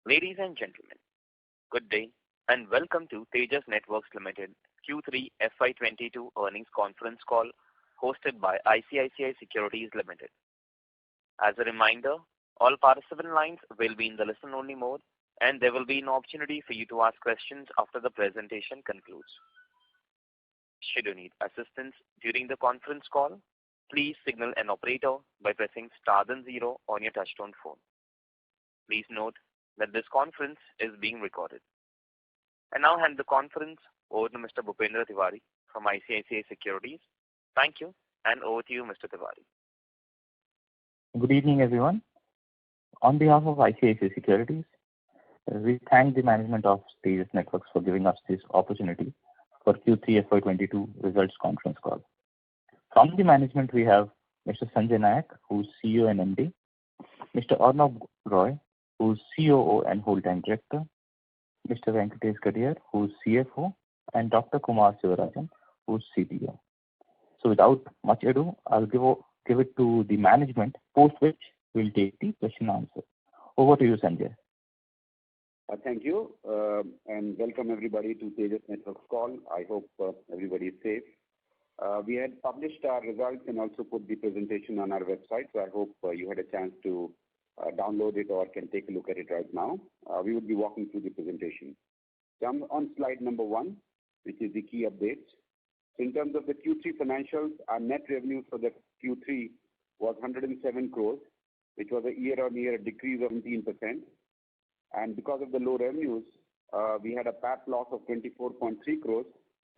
Ladies and gentlemen, good day and welcome to Tejas Networks Limited Q3 FY22 earnings conference call hosted by ICICI Securities Limited. As a reminder, all participant lines will be in the listen-only mode and there will be an opportunity for you to ask questions after the presentation concludes. Should you need assistance during the conference call, please signal an operator by pressing star then 0 on your touchtone phone. Please note that this conference is being recorded. I now hand the conference over to Mr. Bhupendra Tiwari from ICICI Securities. Thank you, and over to you, Mr. Tiwari. Good evening, everyone. On behalf of ICICI Securities, we thank the management of Tejas Networks for giving us this opportunity for Q3 FY22 results conference call. From the management, we have Mr. Sanjay Nayak, who's CEO and MD, Mr. Arnav Roy, who's COO and Whole-Time Director, Mr. Venkatesh Gadiyar, who's CFO, and Dr. Kumar Sivarajan, who's CTO. So without much ado, I'll give it to the management, post which we'll take the question and answer. Over to you, Sanjay. Thank you, and welcome everybody to Tejas Networks call. I hope everybody is safe. We had published our results and also put the presentation on our website, so I hope you had a chance to download it or can take a look at it right now. We will be walking through the presentation. So I'm on slide number 1, which is the key updates. So in terms of the Q3 financials, our net revenue for the Q3 was 107 crores, which was a year-on-year decrease of 17%. And because of the low revenues, we had a PAT loss of 24.3 crores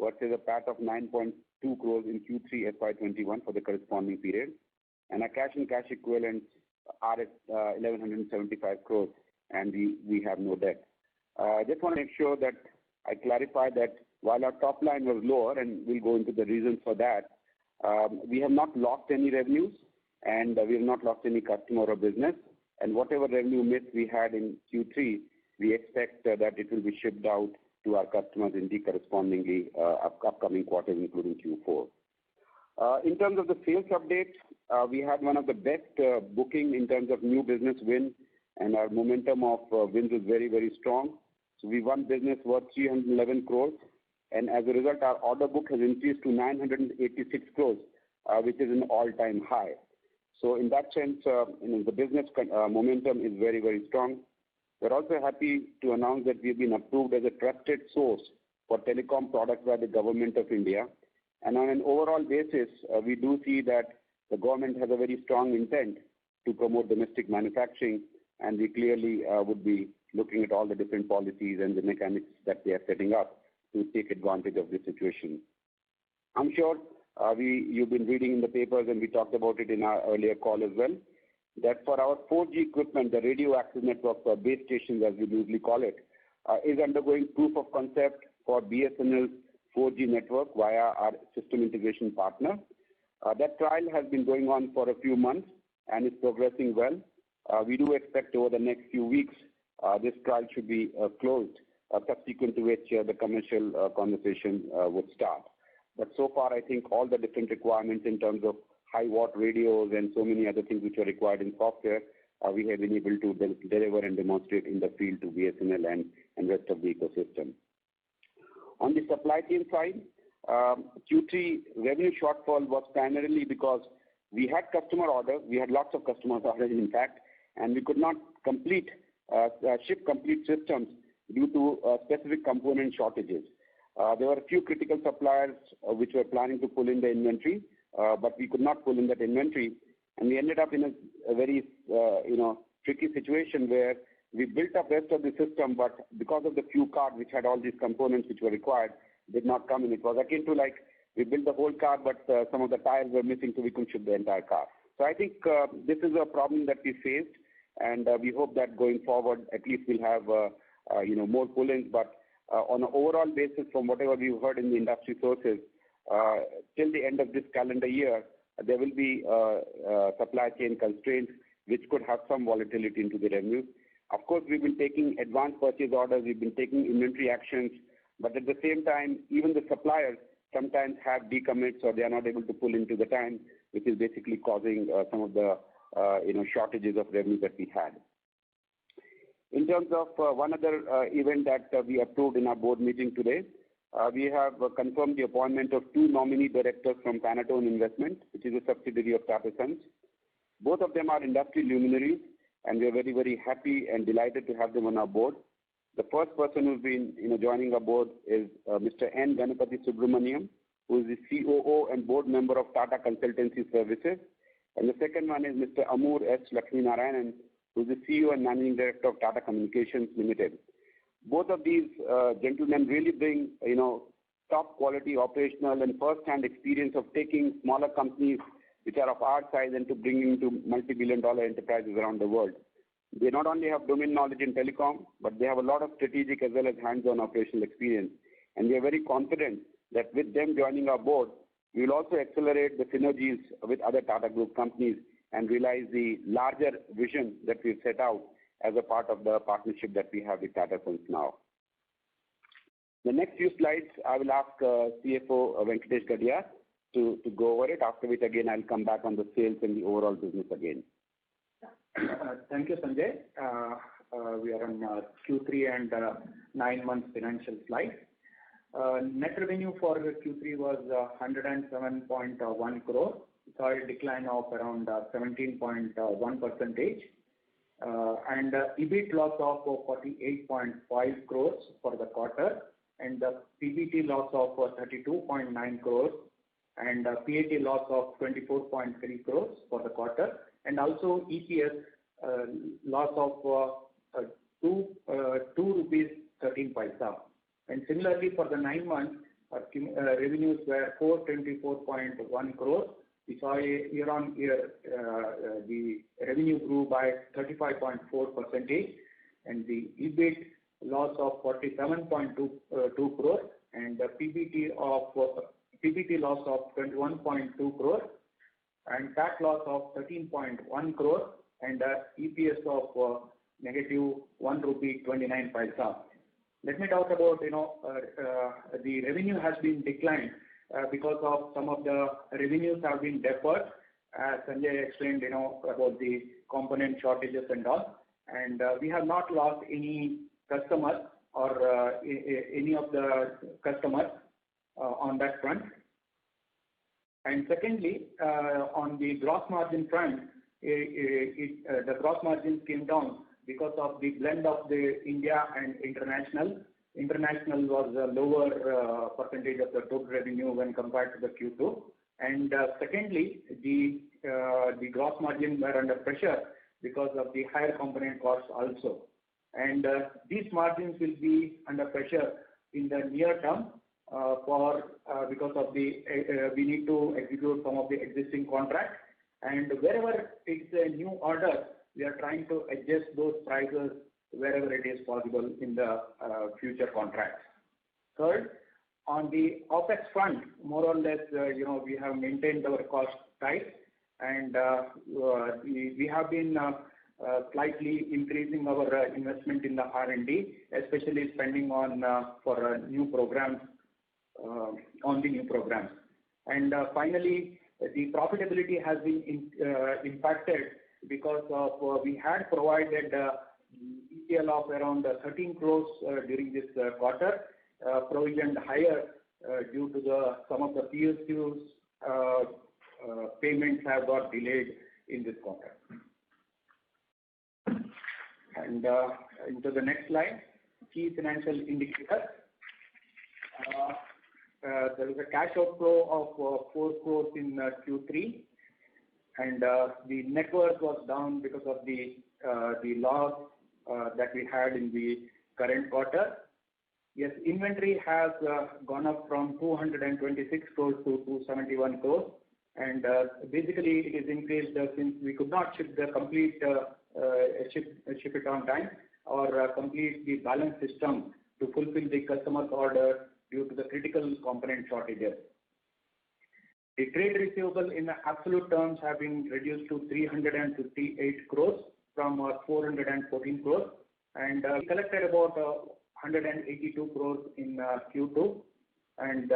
versus a PAT of 9.2 crores in Q3 FY21 for the corresponding period. And our cash and cash equivalents are at 1175 crores and we have no debt. I just want to make sure that I clarify that while our top line was lower, and we'll go into the reasons for that, we have not lost any revenues and we have not lost any customer or business. And whatever revenue miss we had in Q3, we expect that it will be shipped out to our customers in the correspondingly upcoming quarters, including Q4. In terms of the sales update, we had one of the best booking in terms of new business win, and our momentum of wins is very, very strong. So we won business worth 311 crores, and as a result, our order book has increased to 986 crores, which is an all-time high. So in that sense, the business momentum is very, very strong. We're also happy to announce that we've been approved as a trusted source for telecom products by the Government of India. And on an overall basis, we do see that the government has a very strong intent to promote domestic manufacturing, and we clearly would be looking at all the different policies and the mechanics that they are setting up to take advantage of this situation. I'm sure you've been reading in the papers, and we talked about it in our earlier call as well, that for our 4G equipment, the radio access network, base stations as we usually call it, is undergoing proof of concept for BSNL's 4G network via our system integration partner. That trial has been going on for a few months and is progressing well. We do expect over the next few weeks this trial should be closed, subsequent to which the commercial conversation would start. But so far, I think all the different requirements in terms of high watt radios and so many other things which are required in software, we have been able to deliver and demonstrate in the field to BSNL and rest of the ecosystem. On the supply chain side, Q3 revenue shortfall was primarily because we had customer orders. We had lots of customer orders, in fact, and we could not ship complete systems due to specific component shortages. There were a few critical suppliers which were planning to pull in the inventory, but we could not pull in that inventory, and we ended up in a very tricky situation where we built up rest of the system, but because of the few cards which had all these components which were required, did not come in. It was akin to like we built the whole car, but some of the tires were missing, so we couldn't ship the entire car. So I think this is a problem that we faced, and we hope that going forward, at least we'll have more pull-ins. But on an overall basis, from whatever we've heard in the industry sources, till the end of this calendar year, there will be supply chain constraints which could have some volatility into the revenue. Of course, we've been taking advanced purchase orders, we've been taking inventory actions, but at the same time, even the suppliers sometimes have decommits or they are not able to pull into the time, which is basically causing some of the shortages of revenue that we had. In terms of one other event that we approved in our board meeting today, we have confirmed the appointment of 2 nominee directors from Panatone Investment, which is a subsidiary of Tata Sons. Both of them are industry luminaries, and we are very, very happy and delighted to have them on our board. The first person who's been joining our board is Mr. N. Ganapathy Subramaniam, who is the COO and board member of Tata Consultancy Services. And the second one is Mr. Amur S. Lakshminarayanan, who is the CEO and Managing Director of Tata Communications Limited. Both of these gentlemen really bring, top quality operational and first-hand experience of taking smaller companies which are of our size and to bringing to multi-billion-dollar enterprises around the world. They not only have domain knowledge in telecom, but they have a lot of strategic as well as hands-on operational experience. And we are very confident that with them joining our board, we will also accelerate the synergies with other Tata Group companies and realize the larger vision that we've set out as a part of the partnership that we have with Tata Sons now. The next few slides, I will ask CFO Venkatesh Gadia to go over it, after which again I'll come back on the sales and the overall business again. Thank you, Sanjay. We are on Q3 and 9 months financial slide. Net revenue for Q3 was 107.1 crore. Saw a decline of around 17.1%, and EBIT loss of 48.5 crores for the quarter, and the PBT loss of 32.9 crores, and PAT loss of 24.3 crores for the quarter, and also EPS loss of 2 rupees 13 paisa. And similarly for the 9 months, revenues were 424.1 crores. We saw a year-on-year the revenue grew by 35.4%, and the EBIT loss of 47.2 crores, and the PBT loss of 21.2 crores, and PAT loss of 13.1 crores, and EPS of negative 1 rupee 29 paisa. Let me talk about the revenue has been declined because of some of the revenues have been deferred, as Sanjay explained about the component shortages and all, and we have not lost any customers or any of the customers on that front. And secondly, on the gross margin front, the gross margins came down because of the blend of the India and international. International was a lower percentage of the total revenue when compared to the Q2. And secondly, the gross margin were under pressure because of the higher component costs also. And these margins will be under pressure in the near term because of the we need to execute some of the existing contracts. And wherever it's a new order, we are trying to adjust those prices wherever it is possible in the future contracts. Third, on the OPEX front, more or less, we have maintained our cost tight, and we have been slightly increasing our investment in the R&D, especially spending on for new programs, on the new programs. And finally, the profitability has been impacted because of we had provided ECL of around 13 crores during this quarter, provisioned higher due to some of the PSUs payments have got delayed in this quarter. And into the next slide, key financial indicators. There is a cash outflow of 4 crores in Q3, and the net worth was down because of the loss that we had in the current quarter. Yes, inventory has gone up from 226 crores to 271 crores, and basically it is increased since we could not ship the complete ship it on time or complete the balance system to fulfill the customer's order due to the critical component shortages. The trade receivable in absolute terms have been reduced to 358 crores from 414 crores, and we collected about 182 crores in Q2. And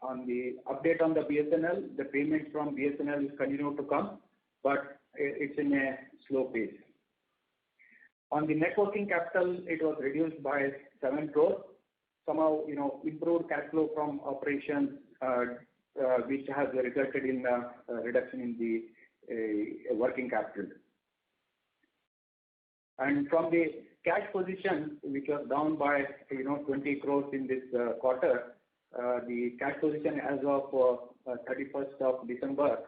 on the update on the BSNL, the payments from BSNL continue to come, but it's in a slow pace. On the net working capital, it was reduced by 7 crores. Somehow, improved cash flow from operations, which has resulted in a reduction in the working capital. And from the cash position, which was down by 20 crores in this quarter, the cash position as of 31st of December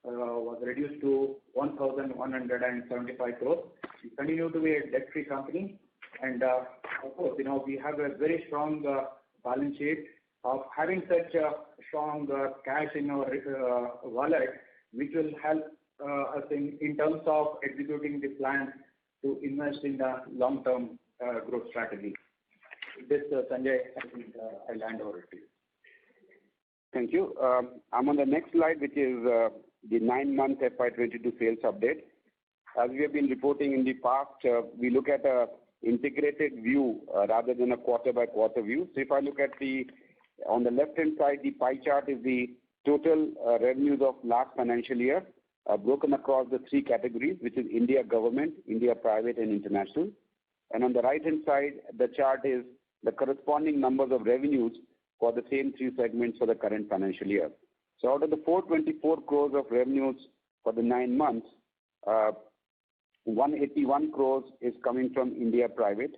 was reduced to 1,175 crores. We continue to be a debt-free company, and of course, we have a very strong balance sheet. Of having such a strong cash in our wallet, which will help us in terms of executing the plan to invest in the long-term growth strategy. This, Sanjay, I think I'll hand over to you. Thank you. I'm on the next slide, which is the 9-month FY22 sales update. As we have been reporting in the past, we look at a integrated view rather than a quarter-by-quarter view. So if I look at on the left-hand side, the pie chart is the total revenues of last financial year, broken across the 3 categories, which is India government, India private, and international. And on the right-hand side, the chart is the corresponding numbers of revenues for the same 3 segments for the current financial year. So out of the 424 crores of revenues for the 9 months, 181 crores is coming from India private,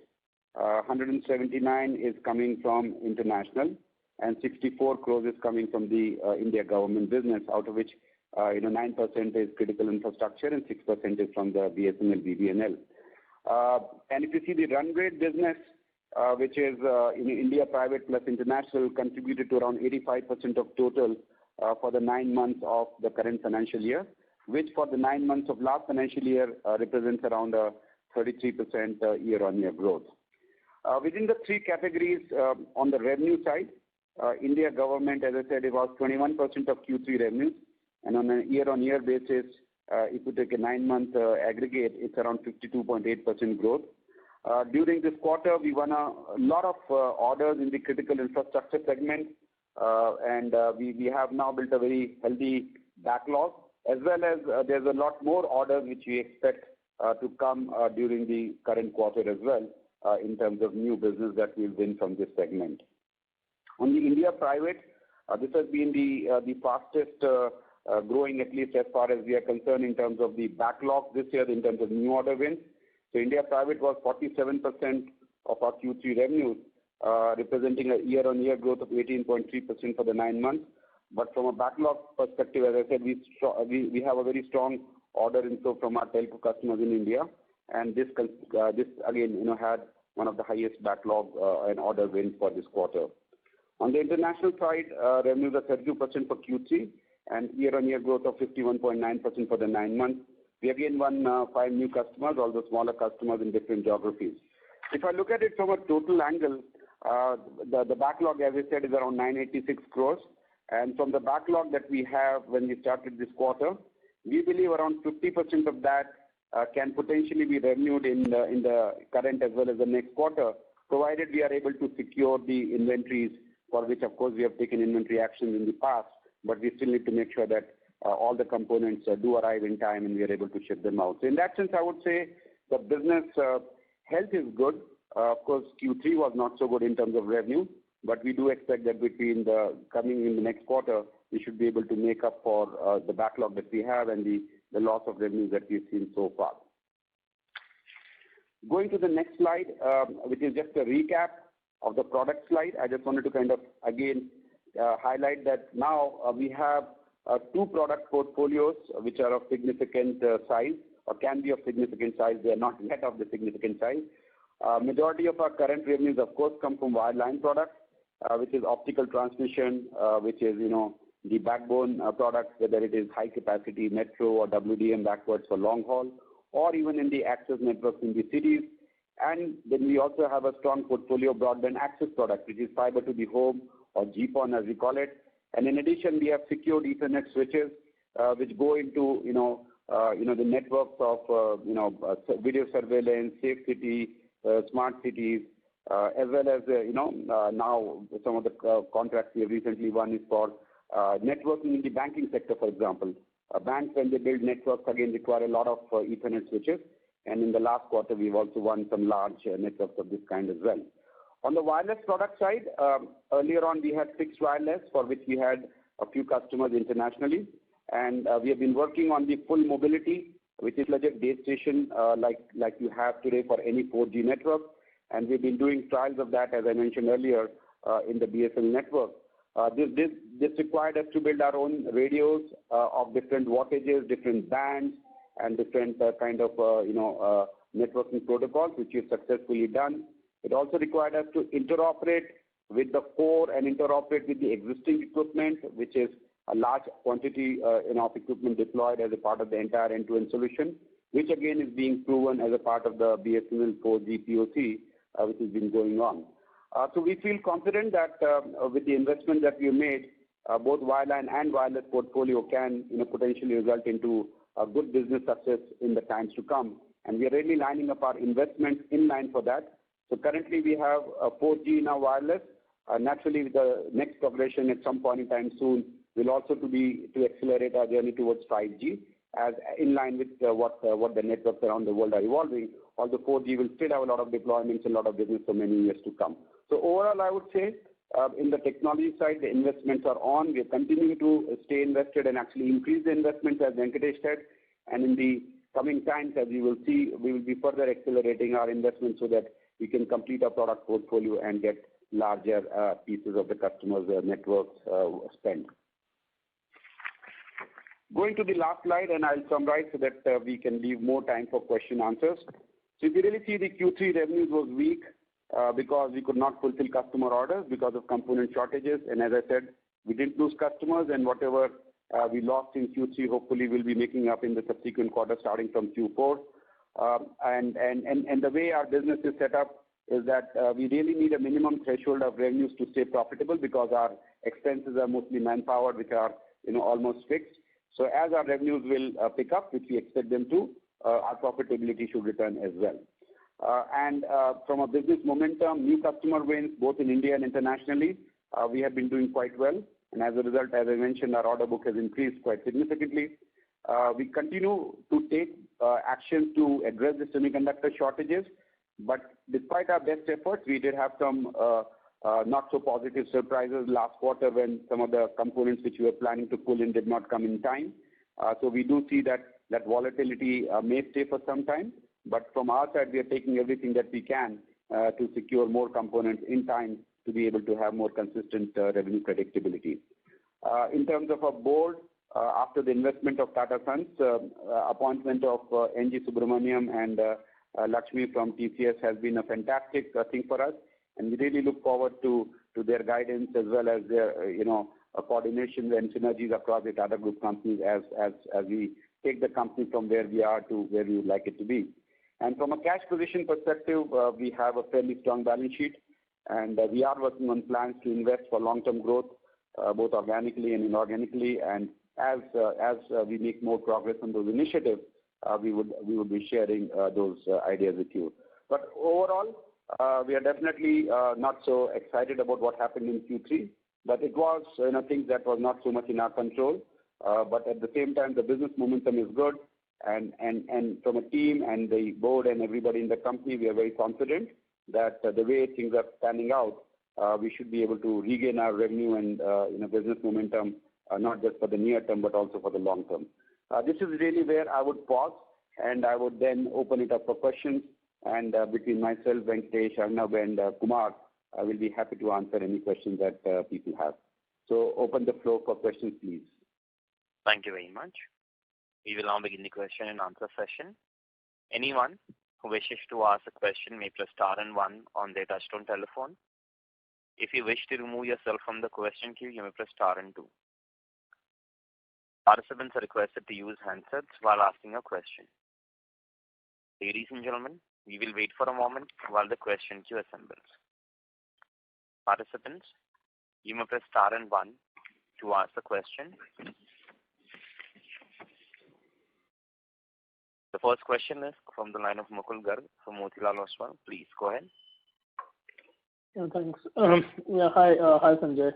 179 is coming from international, and 64 crores is coming from the India government business, out of which 9% is critical infrastructure and 6% is from the BSNL, BBNL. And if you see the run rate business, which is India private plus international, contributed to around 85% of total for the 9 months of the current financial year, which for the 9 months of last financial year represents around 33% year-on-year growth. Within the 3 categories on the revenue side, India government, as I said, it was 21% of Q3 revenues, and on a year-on-year basis, if you take a 9-month aggregate, it's around 52.8% growth. During this quarter, we won a lot of orders in the critical infrastructure segment, and we have now built a very healthy backlog, as well as there's a lot more orders which we expect to come during the current quarter as well, in terms of new business that we'll win from this segment. On the India private, this has been the fastest growing, at least as far as we are concerned, in terms of the backlog this year, in terms of new order wins. So India private was 47% of our Q3 revenues, representing a year-on-year growth of 18.3% for the 9 months. But from a backlog perspective, as I said, we have a very strong order inflow from our telco customers in India, and this again had one of the highest backlog and order wins for this quarter. On the international side, revenues are 32% for Q3 and year-on-year growth of 51.9% for the 9 months. We again won 5 new customers, although smaller customers in different geographies. If I look at it from a total angle, the backlog, as I said, is around 986 crores. And from the backlog that we have when we started this quarter, we believe around 50% of that can potentially be revenued in the current as well as the next quarter, provided we are able to secure the inventories, for which, of course, we have taken inventory actions in the past, but we still need to make sure that all the components do arrive in time and we are able to ship them out. So in that sense, I would say the business health is good. Of course, Q3 was not so good in terms of revenue, but we do expect that between the coming in the next quarter, we should be able to make up for the backlog that we have and the loss of revenue that we've seen so far. Going to the next slide, which is just a recap of the product slide. I just wanted to kind of again highlight that now we have 2 product portfolios which are of significant size or can be of significant size. They are not yet of the significant size. Majority of our current revenues, of course, come from wireline products, which is optical transmission, which is the backbone products, whether it is high capacity metro or WDM backwards for long haul, or even in the access networks in the cities. And then we also have a strong portfolio of broadband access products, which is fiber to the home or GPON as we call it. And in addition, we have secured Ethernet switches, which go into the networks of video surveillance, safe city, smart cities, as well as now some of the contracts we have recently won is for networking in the banking sector, for example. Banks, when they build networks, again require a lot of Ethernet switches, And in the last quarter, we've also won some large networks of this kind as well. On the wireless product side, earlier on we had fixed wireless for which we had a few customers internationally. And we have been working on the full mobility, which is like a base station like you have today for any 4G network. And we've been doing trials of that, as I mentioned earlier, in the BSNL network. This required us to build our own radios of different wattages, different bands, and different kind of networking protocols, which we've successfully done. It also required us to interoperate with the core and interoperate with the existing equipment, which is a large quantity of equipment deployed as a part of the entire end-to-end solution, which again is being proven as a part of the BSNL 4G POC, which has been going on. So we feel confident that with the investment that we made, both wireline and wireless portfolio can potentially result into a good business success in the times to come. And we are really lining up our investments in line for that. So currently we have 4G in our wireless. Naturally, the next progression at some point in time soon will also to accelerate our journey towards 5G, as in line with what the networks around the world are evolving. Although 4G will still have a lot of deployments, a lot of business for many years to come. So overall, I would say in the technology side, the investments are on. We are continuing to stay invested and actually increase the investments, as Venkatesh said. And in the coming times, as you will see, we will be further accelerating our investments so that we can complete our product portfolio and get larger pieces of the customer's networks spend. Going to the last slide, and I'll summarize so that we can leave more time for question answers. So if you really see, the Q3 revenues was weak because we could not fulfill customer orders because of component shortages. And as I said, we didn't lose customers, and whatever we lost in Q3, hopefully we'll be making up in the subsequent quarter starting from Q4. And the way our business is set up is that we really need a minimum threshold of revenues to stay profitable because our expenses are mostly manpower, which are almost fixed. So as our revenues will pick up, which we expect them to, our profitability should return as well. And from a business momentum, new customer wins both in India and internationally, we have been doing quite well. And as a result, as I mentioned, our order book has increased quite significantly. We continue to take action to address the semiconductor shortages. But despite our best efforts, we did have some not so positive surprises last quarter when some of the components which we were planning to pull in did not come in time. So we do see that volatility may stay for some time. But from our side, we are taking everything that we can to secure more components in time to be able to have more consistent revenue predictability. In terms of our board, after the investment of Tata Sons, appointment of N.G. Subramaniam and Lakshmi from TCS has been a fantastic thing for us. And we really look forward to their guidance as well as their coordination and synergies across the Tata Group companies as we take the company from where we are to where we would like it to be. And from a cash position perspective, we have a fairly strong balance sheet, and we are working on plans to invest for long-term growth, both organically and inorganically. And as we make more progress on those initiatives, we would be sharing those ideas with you. But overall, we are definitely not so excited about what happened in Q3, but it was things that was not so much in our control. But at the same time, the business momentum is good, and from a team and the board and everybody in the company, we are very confident that the way things are panning out, we should be able to regain our revenue and business momentum, not just for the near term, but also for the long term. This is really where I would pause, and I would then open it up for questions. And between myself, Venkatesh, Arnab, and Kumar, I will be happy to answer any questions that people have. So open the floor for questions, please. Thank you very much. We will now begin the question and answer session. Anyone who wishes to ask a question may press star and 1 on their touchtone telephone. If you wish to remove yourself from the question queue, you may press star and 2. Participants are requested to use handsets while asking a question. Ladies and gentlemen, we will wait for a moment while the question queue assembles. Participants, you may press star and 1 to ask the question. The first question is from the line of Mukul Garg from Motilal Oswal. Please go ahead. Yeah, thanks. Hi Sanjay.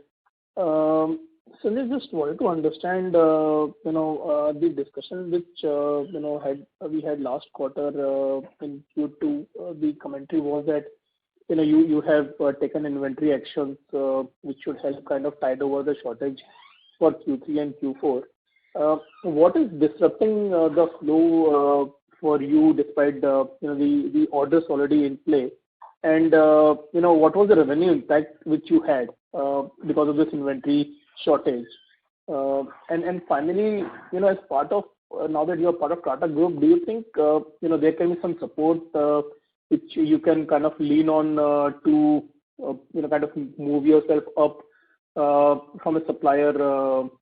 Sanjay, just wanted to understand, the discussion which, we had last quarter in Q2. The commentary was that, you have taken inventory actions which should help kind of tide over the shortage for Q3 and Q4. What is disrupting the flow for you despite the orders already in play? And, what was the revenue impact which you had because of this inventory shortage? And finally, as part of, now that you're part of Tata Group, do you think, there can be some support which you can kind of lean on to, kind of move yourself up from a supplier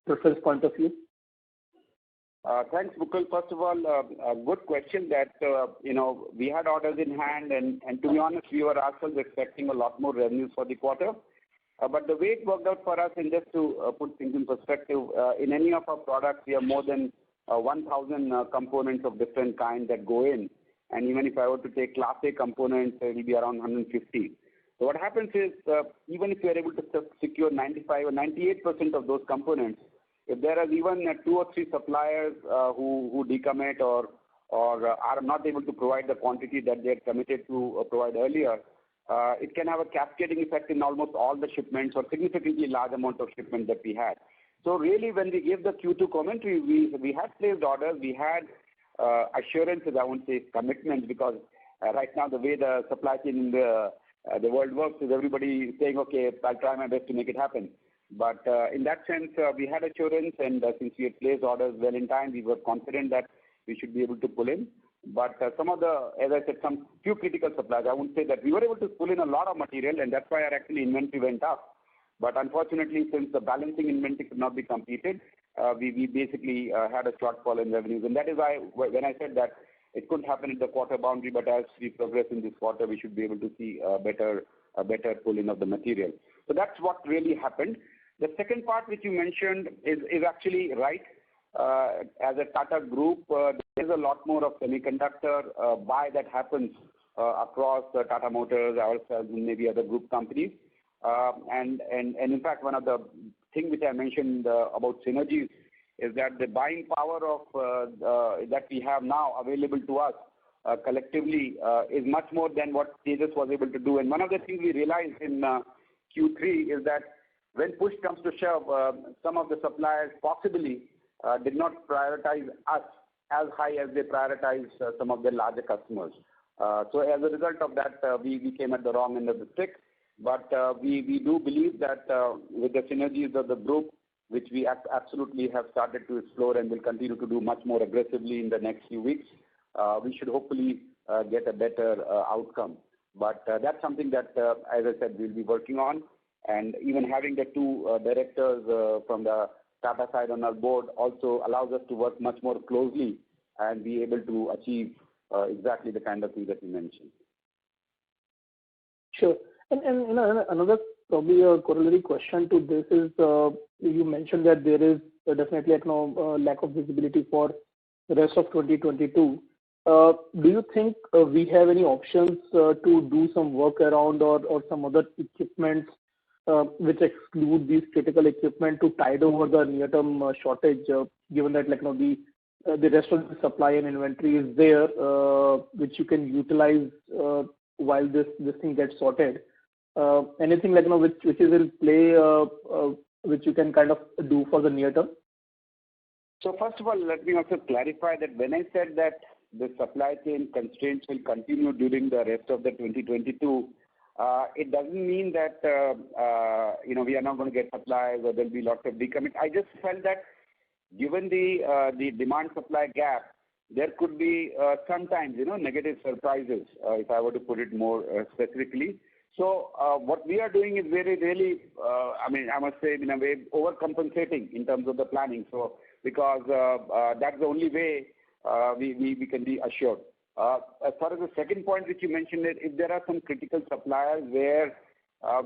preference point of view? Thanks, Mukul. First of all, a good question that, we had orders in hand and to be honest, we were ourselves expecting a lot more revenues for the quarter. But the way it worked out for us, and just to put things in perspective, in any of our products, we have more than 1,000 components of different kinds that go in. And even if I were to take Class A components, it will be around 150. So what happens is, even if you are able to secure 95 or 98% of those components, if there are even 2 or 3 suppliers who decommit or are not able to provide the quantity that they had committed to provide earlier, it can have a cascading effect in almost all the shipments or significantly large amount of shipments that we had. So really, when we gave the Q2 commentary, we had placed orders, we had assurances, I won't say commitments, because right now the way the supply chain in the world works is everybody saying, okay, I'll try my best to make it happen. But in that sense, we had assurance, and since we had placed orders well in time, we were confident that we should be able to pull in. But some of the, as I said, some few critical suppliers, I wouldn't say that we were able to pull in a lot of material, and that's why our actually inventory went up. But unfortunately, since the balancing inventory could not be completed, we basically had a shortfall in revenues. And that is why when I said that it couldn't happen in the quarter boundary, but as we progress in this quarter, we should be able to see a better pull-in of the material. So that's what really happened. The second part which you mentioned is actually right. As a Tata Group, there is a lot more of semiconductor buy that happens across Tata Motors, ourselves, and maybe other group companies. And in fact, one of the things which I mentioned about synergies is that the buying power of that we have now available to us collectively is much more than what Tejas was able to do. And one of the things we realized in Q3 is that when push comes to shove, some of the suppliers possibly did not prioritize us as high as they prioritize some of their larger customers. So as a result of that, we came at the wrong end of the stick. But we do believe that with the synergies of the group, which we absolutely have started to explore and will continue to do much more aggressively in the next few weeks, we should hopefully get a better outcome. But that's something that, as I said, we'll be working on. And even having the 2 directors from the Tata side on our board also allows us to work much more closely and be able to achieve exactly the kind of things that you mentioned. Sure. And another probably a corollary question to this is you mentioned that there is definitely lack of visibility for the rest of 2022. Do you think we have any options to do some work around or some other equipment which exclude these critical equipment to tide over the near-term shortage, given that the rest of the supply and inventory is there, which you can utilize while this thing gets sorted? Anything which is in play, which you can kind of do for the near term? So first of all, let me also clarify that when I said that the supply chain constraints will continue during the rest of the 2022, it doesn't mean that we are not going to get supplies or there'll be lots of decommit. I just felt that given the demand-supply gap, there could be sometimes negative surprises, if I were to put it more specifically. So what we are doing is really, I must say in a way overcompensating in terms of the planning. So because that's the only way we can be assured. As far as the second point which you mentioned, if there are some critical suppliers where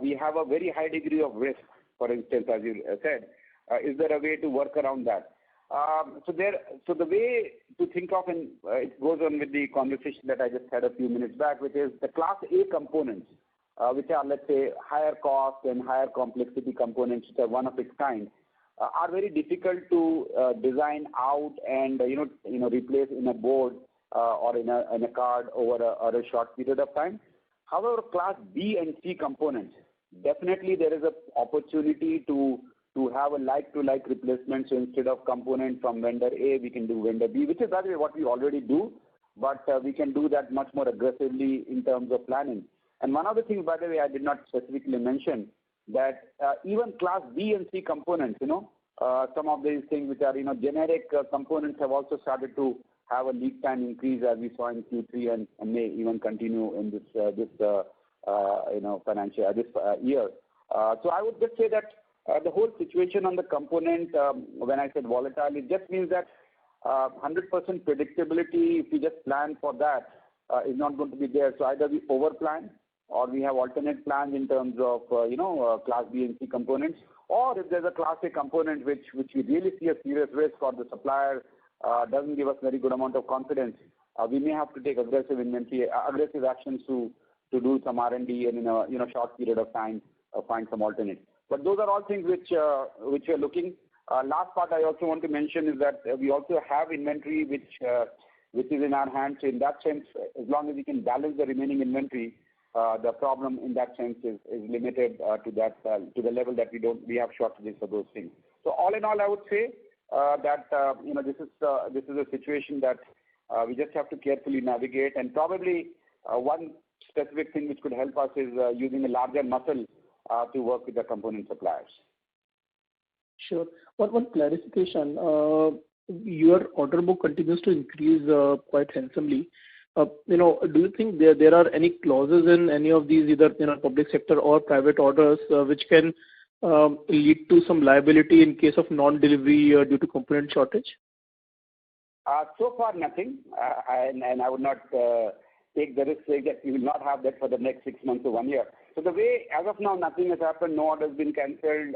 we have a very high degree of risk, for instance, as you said, is there a way to work around that? So the way to think of, and it goes on with the conversation that I just had a few minutes back, which is the Class A components, which are, let's say, higher cost and higher complexity components which are one of its kind. are very difficult to design out and replace in a board or in a card over a short period of time. However, class B and C components, definitely there is an opportunity to have a like-to-like replacement. So instead of component from vendor A, we can do vendor B, which is by the way what we already do, but we can do that much more aggressively in terms of planning. And one of the things, by the way, I did not specifically mention that even class B and C components, some of these things which are generic components have also started to have a lead time increase as we saw in Q3 and may even continue in this financial this year. So I would just say that the whole situation on the component, when I said volatile, it just means that 100% predictability, if we just plan for that, is not going to be there. So either we overplan or we have alternate plans in terms of class B and C components, or if there's a class A component which we really see a serious risk or the supplier doesn't give us very good amount of confidence, we may have to take aggressive actions to do some R&D and in a short period of time find some alternates. But those are all things which we are looking. Last part I also want to mention is that we also have inventory which is in our hands. So in that sense, as long as we can balance the remaining inventory, the problem in that sense is limited to the level that we have shortages for those things. So all in all, I would say that this is a situation that we just have to carefully navigate, and probably one specific thing which could help us is using a larger muscle to work with the component suppliers. Sure. One clarification. Your order book continues to increase quite handsomely. Do you think there are any clauses in any of these, either public sector or private orders, which can lead to some liability in case of non-delivery due to component shortage? So far, nothing, and I would not take the risk saying that we will not have that for the next 6 months or 1 year. So the way, as of now, nothing has happened, no order has been cancelled.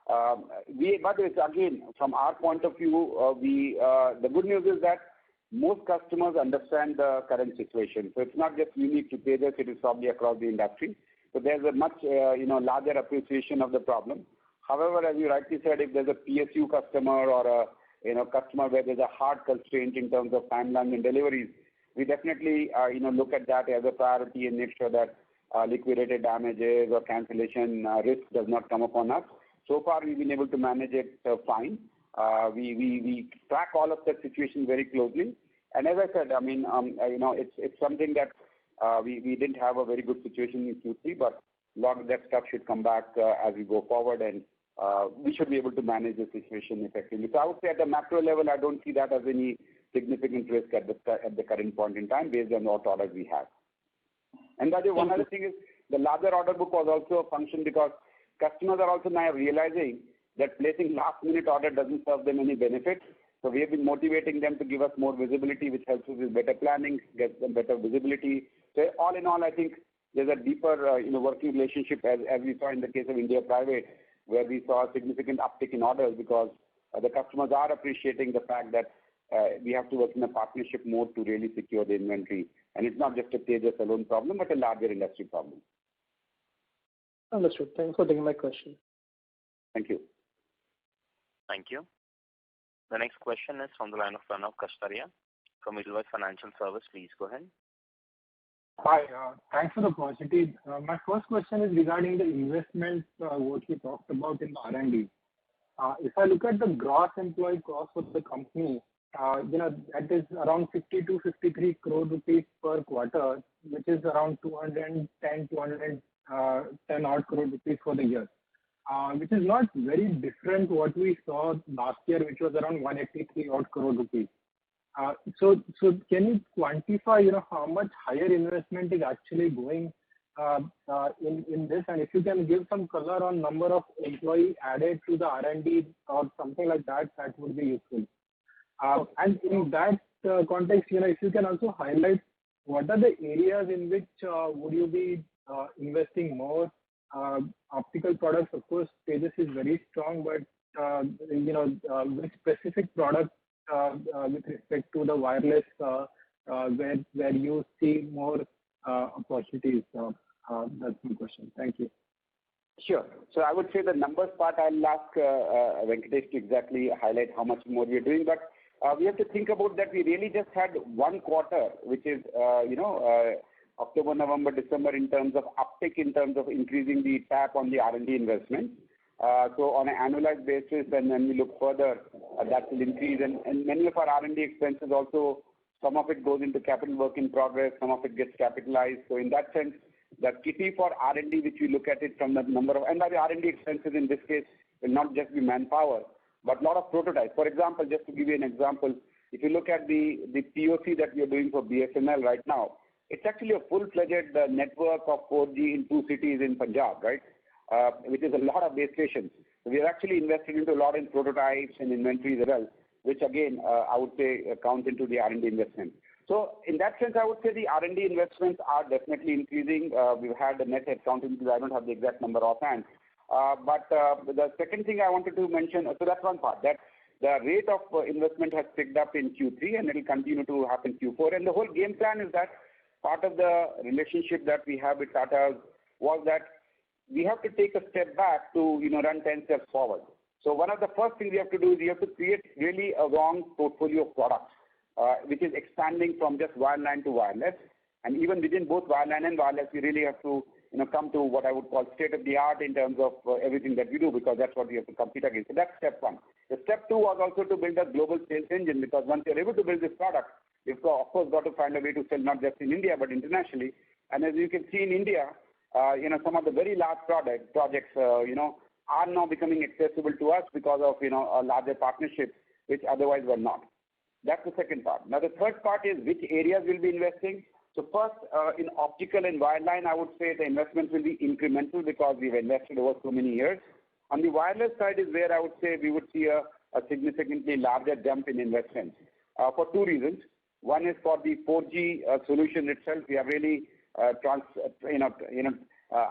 But it's, again, from our point of view, the good news is that most customers understand the current situation. So it's not just unique to Tejas, it is probably across the industry. So there's a much larger appreciation of the problem. However, as you rightly said, if there's a PSU customer or a customer where there's a hard constraint in terms of timeline and deliveries, we definitely look at that as a priority and make sure that liquidated damages or cancellation risk does not come upon us. So far, we've been able to manage it fine. We track all of that situation very closely. And as I said, it's something that we didn't have a very good situation in Q3, but a lot of that stuff should come back as we go forward, and we should be able to manage the situation effectively. So I would say at the macro level, I don't see that as any significant risk at the current point in time based on what orders we have. And that is one other thing is the larger order book was also a function because customers are also now realizing that placing last-minute order doesn't serve them any benefit. So we have been motivating them to give us more visibility, which helps us with better planning, gets them better visibility. So all in all, I think there's a deeper working relationship as we saw in the case of India Private, where we saw a significant uptick in orders because the customers are appreciating the fact that we have to work in a partnership mode to really secure the inventory. And it's not just a Tejas alone problem, but a larger industry problem. Understood. Thanks for taking my question. Thank you. Thank you. The next question is from the line of Pranav Kashtaria from Edelweiss Financial Service. Please go ahead. Hi. Thanks for the opportunity. My first question is regarding the investments what you talked about in the R&D. If I look at the gross employee cost of the company, that is around 50 to 53 crore rupees per quarter, which is around 210 odd crore rupees for the year, which is not very different what we saw last year, which was around 183 odd crore rupees. So can you quantify, how much higher investment is actually going in this? And if you can give some color on number of employee added to the R&D or something like that, that would be useful. And in that context, if you can also highlight what are the areas in which would you be investing more? Optical products, of course, Tejas is very strong, but which specific product with respect to the wireless where you see more opportunities? That's my question. Thank you. Sure. So I would say the numbers part, I'll ask Venkatesh to exactly highlight how much more we are doing. But we have to think about that we really just had one quarter, which is, October, November, December, in terms of uptick, in terms of increasing the tap on the R&D investment. So on an annualized basis, and when we look further, that will increase. And many of our R&D expenses also, some of it goes into capital work in progress, some of it gets capitalized. So in that sense, the kitty for R&D, which we look at it from the number of, and by the R&D expenses in this case will not just be manpower, but a lot of prototypes. For example, just to give you an example, if you look at the POC that we are doing for BSNL right now, it's actually a full-fledged network of 4G in 2 cities in Punjab, right? Which is a lot of base stations. So we have actually invested into a lot in prototypes and inventories as well, which again, I would say count into the R&D investment. So in that sense, I would say the R&D investments are definitely increasing. We've had the net headcount increase. I don't have the exact number offhand. But the second thing I wanted to mention, so that's one part, that the rate of investment has picked up in Q3 and it will continue to happen in Q4. And the whole game plan is that part of the relationship that we have with Tata was that we have to take a step back to run 10 steps forward. So one of the first things we have to do is we have to create really a long portfolio of products, which is expanding from just wireline to wireless. And even within both wireline and wireless, we really have to come to what I would call state of the art in terms of everything that we do, because that's what we have to compete against. So that's step one. The step two was also to build a global sales engine, because once you're able to build this product, you've of course got to find a way to sell not just in India but internationally. And as you can see in India, some of the very large projects, are now becoming accessible to us because of a larger partnership, which otherwise were not. That's the second part. Now the third part is which areas we'll be investing. So first, in optical and wireline, I would say the investments will be incremental because we've invested over so many years. On the wireless side is where I would say we would see a significantly larger jump in investments for two reasons. One is for the 4G solution itself. We are really, I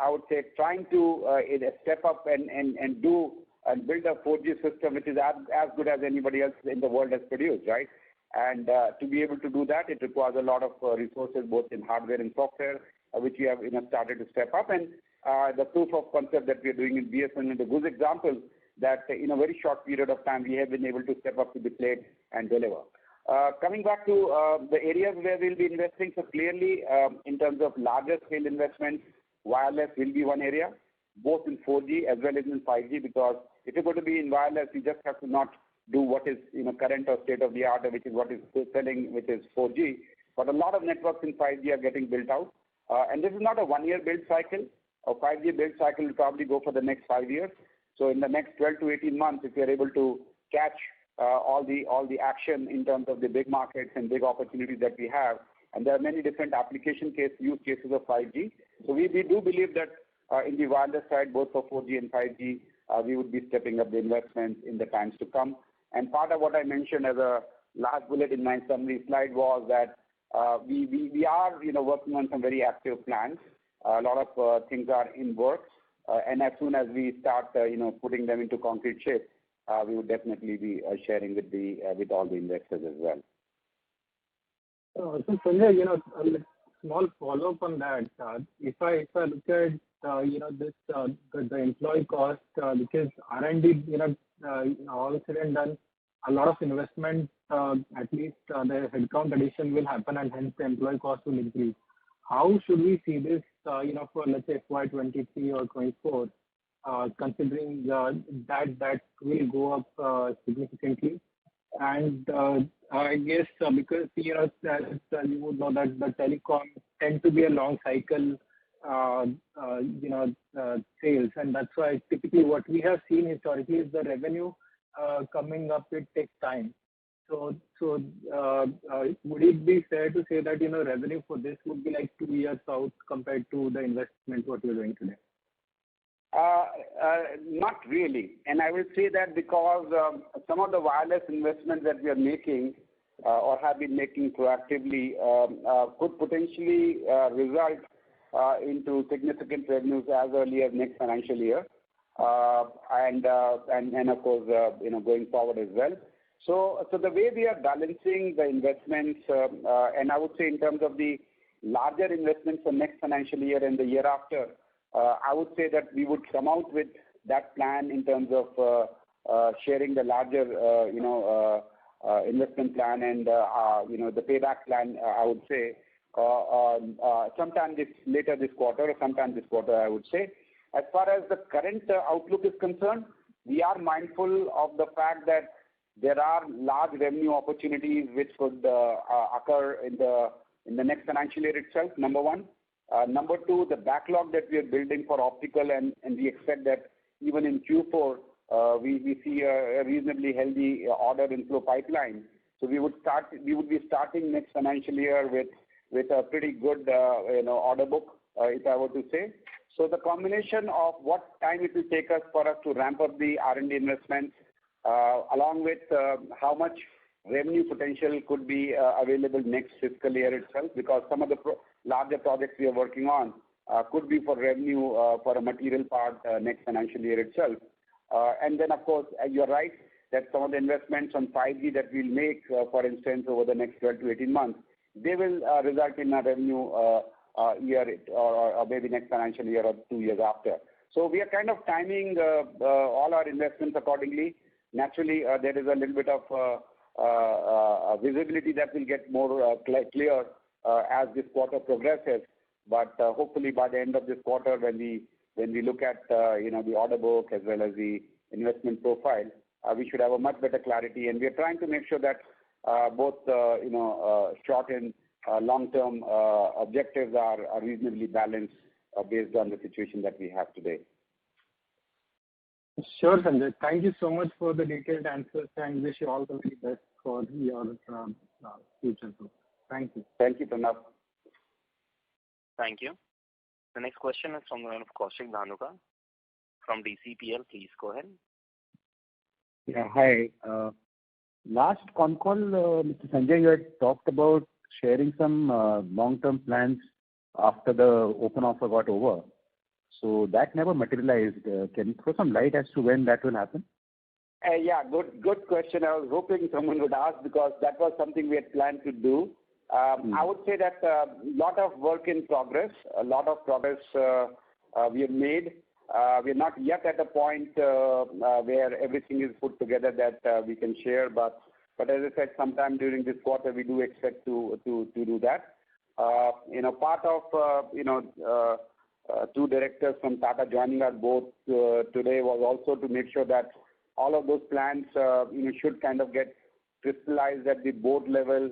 would say, trying to step up and build a 4G system which is as good as anybody else in the world has produced, right? And to be able to do that, it requires a lot of resources, both in hardware and software, which we have started to step up. And the proof of concept that we are doing in BSNL is a good example that in a very short period of time, we have been able to step up to the plate and deliver. Coming back to the areas where we'll be investing, so clearly in terms of larger scale investments, wireless will be one area, both in 4G as well as in 5G, because if you're going to be in wireless, you just have to not do what is current or state of the art, which is what is selling, which is 4G. But a lot of networks in 5G are getting built out, and this is not a one-year build cycle. A 5G build cycle will probably go for the next 5 years. So in the next 12 to 18 months, if you're able to catch all the action in terms of the big markets and big opportunities that we have, and there are many different use cases of 5G. So we do believe that in the wireless side, both for 4G and 5G, we would be stepping up the investments in the times to come. And part of what I mentioned as a last bullet in my summary slide was that we are working on some very active plans. A lot of things are in works, and as soon as we start putting them into concrete shape, we would definitely be sharing with all the investors as well. So Sanjay, a small follow-up on that. If I look at the employee cost, because R&D, all said and done, a lot of investment, at least the headcount addition will happen, and hence the employee cost will increase. How should we see this, for let's say FY23 or 24, considering that will go up significantly? And I guess because you would know that the telecom tend to be a long cycle, sales, and that's why typically what we have seen historically is the revenue coming up, it takes time. So would it be fair to say that revenue for this would be like 2 years out compared to the investment what we're doing today? Not really. And I will say that because some of the wireless investments that we are making or have been making proactively could potentially result into significant revenues as early as next financial year, and of course going forward as well. So the way we are balancing the investments, and I would say in terms of the larger investments for next financial year and the year after, I would say that we would come out with that plan in terms of sharing the larger, investment plan and, the payback plan, I would say, sometime later this quarter or sometime this quarter, I would say. As far as the current outlook is concerned, we are mindful of the fact that there are large revenue opportunities which could occur in the next financial year itself, number one. Number two, the backlog that we are building for optical, and we expect that even in Q4, we see a reasonably healthy order inflow pipeline. So we would be starting next financial year with a pretty good order book, if I were to say. So the combination of what time it will take us for us to ramp up the R&D investments, along with how much revenue potential could be available next fiscal year itself, because some of the larger projects we are working on could be for revenue for a material part next financial year itself. And then, of course, you're right that some of the investments on 5G that we'll make, for instance, over the next 12 to 18 months, they will result in a revenue year or maybe next financial year or 2 years after. So we are kind of timing all our investments accordingly. Naturally, there is a little bit of visibility that will get more clear as this quarter progresses. But hopefully by the end of this quarter, when we look at the order book as well as the investment profile, we should have a much better clarity. And we are trying to make sure that both short and long-term objectives are reasonably balanced based on the situation that we have today. Sure, Sanjay. Thank you so much for the detailed answers, and wish you all the very best for your future growth. Thank you. Thank you, Pranav. Thank you. The next question is from the line of Kaushik Dhanuka from DCPL. Please go ahead. Yeah, hi. Last Concall, Mr. Sanjay, you had talked about sharing some long-term plans after the open offer got over. So that never materialized. Can you throw some light as to when that will happen? Yeah, good question. I was hoping someone would ask because that was something we had planned to do. I would say that a lot of work in progress, a lot of progress we have made. We are not yet at a point where everything is put together that we can share, but as I said, sometime during this quarter we do expect to do that. Part of two directors from Tata joining our board today was also to make sure that all of those plans should kind of get crystallized at the board level.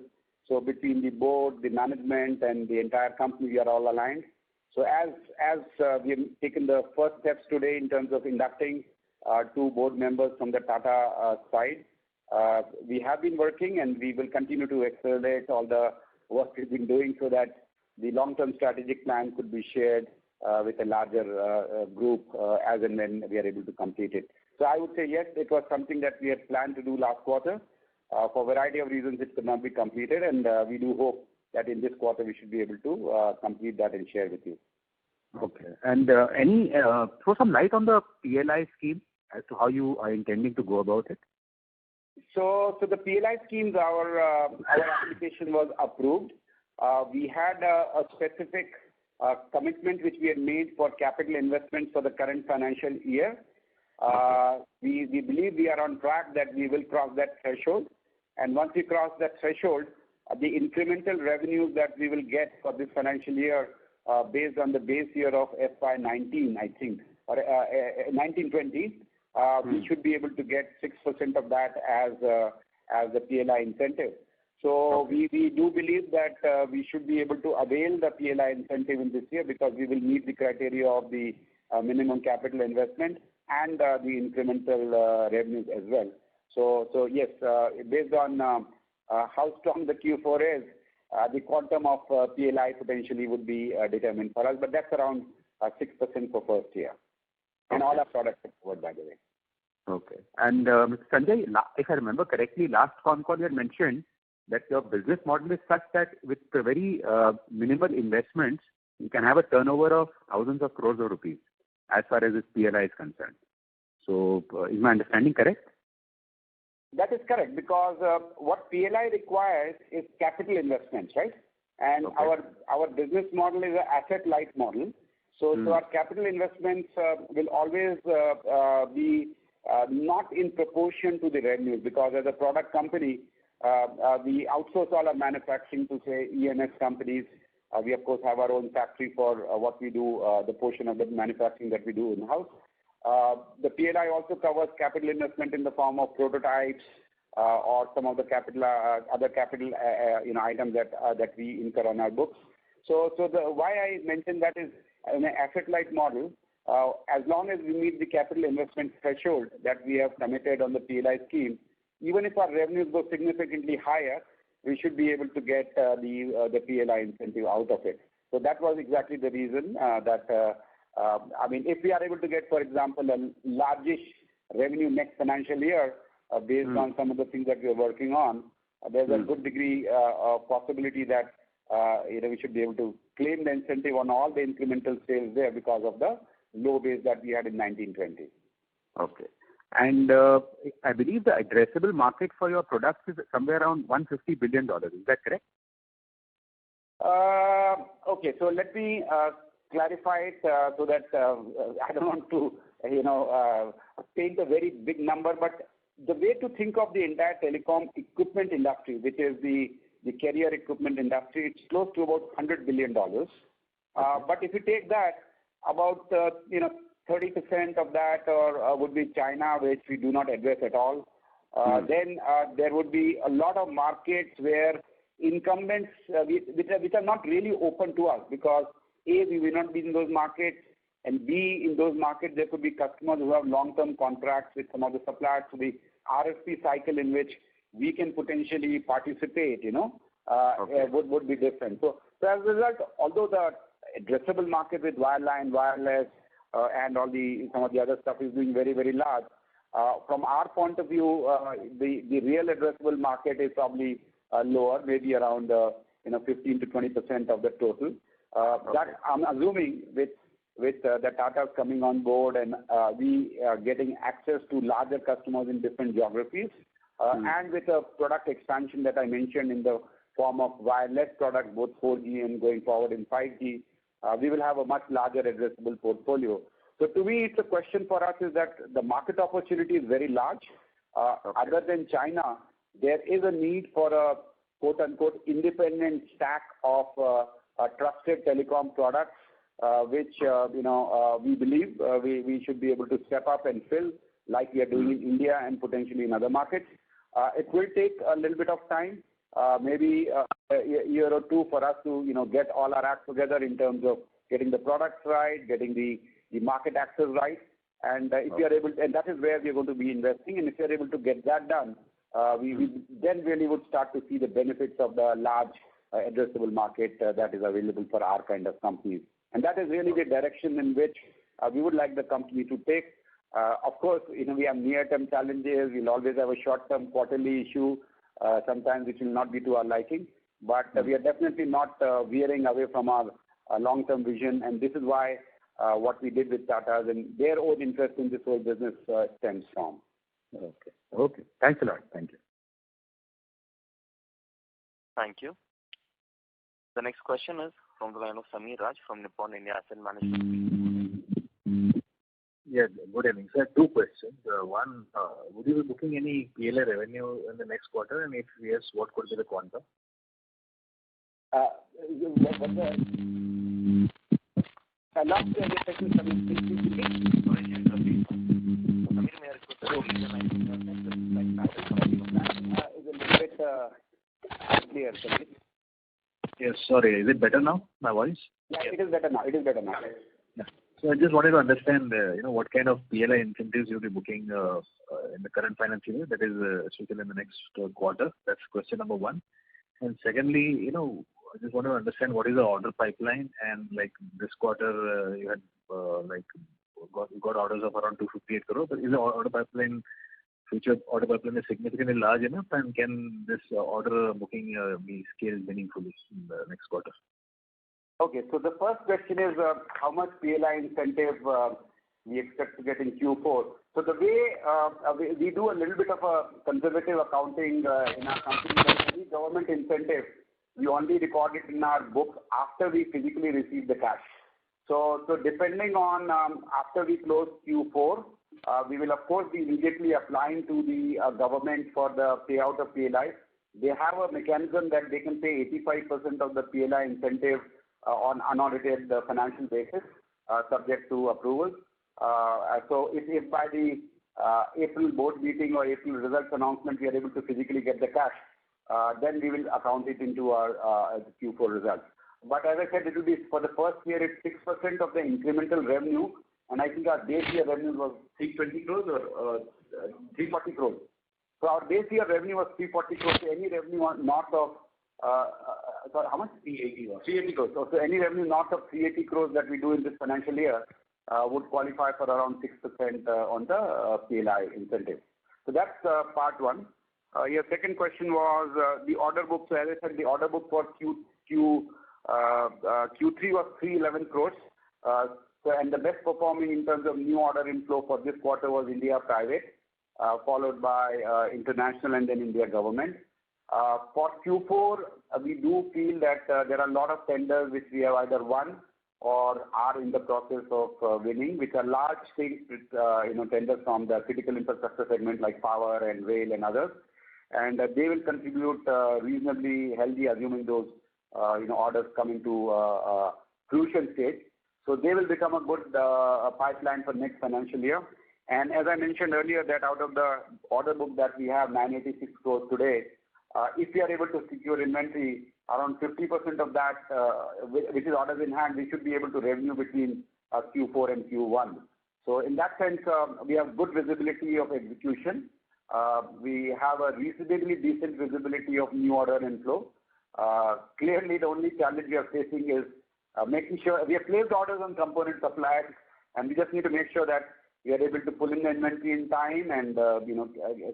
So between the board, the management, and the entire company, we are all aligned. So as we have taken the first steps today in terms of inducting two board members from the Tata side, we have been working and we will continue to accelerate all the work we've been doing so that the long-term strategic plan could be shared with a larger group as and when we are able to complete it. So I would say yes, it was something that we had planned to do last quarter. For a variety of reasons, it could not be completed, and we do hope that in this quarter we should be able to complete that and share with you. Okay. And throw some light on the PLI scheme as to how you are intending to go about it? So the PLI schemes, our application was approved. We had a specific commitment which we had made for capital investment for the current financial year. We believe we are on track that we will cross that threshold. And once we cross that threshold, the incremental revenues that we will get for this financial year based on the base year of FY19, I think, or 1920, we should be able to get 6% of that as the PLI incentive. So we do believe that we should be able to avail the PLI incentive in this year because we will meet the criteria of the minimum capital investment and the incremental revenues as well. So yes, based on how strong the Q4 is, the quantum of PLI potentially would be determined for us, but that's around 6% for first year. And all our products are covered, by the way. Okay. And Mr. Sanjay, if I remember correctly, last con call you had mentioned that your business model is such that with very minimal investments, you can have a turnover of thousands of crores of rupees as far as this PLI is concerned. So is my understanding correct? That is correct, because what PLI requires is capital investments, right? And okay. Our business model is an asset-light model. So our capital investments will always be not in proportion to the revenues, because as a product company, we outsource all our manufacturing to, say, EMS companies. We, of course, have our own factory for what we do, the portion of the manufacturing that we do in-house. The PLI also covers capital investment in the form of prototypes or some of the capital, other capital items that we incur on our books. So why I mentioned that is an asset-light model. As long as we meet the capital investment threshold that we have committed on the PLI scheme, even if our revenues go significantly higher, we should be able to get the PLI incentive out of it. So that was exactly the reason if we are able to get, for example, a largish revenue next financial year based on some of the things that we are working on, there's a good degree of possibility that we should be able to claim the incentive on all the incremental sales there because of the low base that we had in 1920. Okay. And I believe the addressable market for your products is somewhere around $150 billion. Is that correct? Okay, so let me clarify it so that I don't want to, paint a very big number, but the way to think of the entire telecom equipment industry, which is the carrier equipment industry, it's close to about $100 billion. But if you take that, about 30% of that would be China, which we do not address at all. Then there would be a lot of markets where incumbents, which are not really open to us, because A, we will not be in those markets, and B, in those markets there could be customers who have long-term contracts with some of the suppliers. So the RFP cycle in which we can potentially participate, would be different. So as a result, although the addressable market with wireline, wireless, and some of the other stuff is doing very, very large, from our point of view, the real addressable market is probably lower, maybe around 15 to 20% of the total. That I'm assuming with the Tata's coming on board and we are getting access to larger customers in different geographies, and with a product expansion that I mentioned in the form of wireless products, both 4G and going forward in 5G, we will have a much larger addressable portfolio. So to me, it's a question for us is that the market opportunity is very large. Other than China, there is a need for a quote-unquote independent stack of trusted telecom products, which we believe we should be able to step up and fill like we are doing in India and potentially in other markets. It will take a little bit of time, maybe a year or two for us to get all our acts together in terms of getting the products right, getting the market access right, and if we are able, and that is where we are going to be investing. And if we are able to get that done, we then really would start to see the benefits of the large addressable market that is available for our kind of companies. And that is really the direction in which we would like the company to take. Of course, we have near-term challenges. We'll always have a short-term quarterly issue, sometimes which will not be to our liking. But we are definitely not veering away from our long-term vision. And this is why what we did with Tata's and their own interest in this whole business stems from. Okay. Thanks a lot. Thank you. Thank you. The next question is from the line of Samir Raj from Nippon India Asset Management. Yeah, good evening, sir. Two questions. One, would you be booking any PLI revenue in the next quarter? And if yes, what could be the quantum? Last year, the question is coming. Is a little bit clear, Samir. Yes, sorry. Is it better now, my voice? Yeah, it is better now. Yeah. So I just wanted to understand, what kind of PLI incentives you'll be booking in the current financial year, that is, especially in the next quarter. That's question number one. And secondly, I just want to understand what is the order pipeline, and like this quarter you had got orders of around 258 crores. But is the future order pipeline is significantly large enough, and can this order booking be scaled meaningfully in the next quarter? Okay, so the first question is how much PLI incentive we expect to get in Q4. So the way we do a little bit of a conservative accounting in our company, that any government incentive, we only record it in our book after we physically receive the cash. So depending on after we close Q4, we will of course be immediately applying to the government for the payout of PLI. They have a mechanism that they can pay 85% of the PLI incentive on unaudited financial basis, subject to approval. So if by the April board meeting or April results announcement we are able to physically get the cash, then we will account it into our Q4 results. But as I said, it will be for the first year, it's 6% of the incremental revenue, and I think our base year revenue was 320 crores or 340 crores. So our base year revenue was 340 crores. So any revenue north of, sorry, how much? 380 crores. So any revenue north of 380 crores that we do in this financial year would qualify for around 6% on the PLI incentive. So that's part one. Your second question was the order book. So as I said, the order book for Q3 was 311 crores. And the best performing in terms of new order inflow for this quarter was India Private, followed by international and then India government. For Q4, we do feel that there are a lot of tenders which we have either won or are in the process of winning, which are large things with tenders from the critical infrastructure segment like power and rail and others. And they will contribute reasonably healthy, assuming those orders come into fruition stage. So they will become a good pipeline for next financial year. And as I mentioned earlier, that out of the order book that we have 986 crores today, if we are able to secure inventory, around 50% of that, which is orders in hand, we should be able to revenue between Q4 and Q1. So in that sense, we have good visibility of execution. We have a reasonably decent visibility of new order inflow. Clearly, the only challenge we are facing is making sure we have placed orders on component suppliers, and we just need to make sure that we are able to pull in the inventory in time and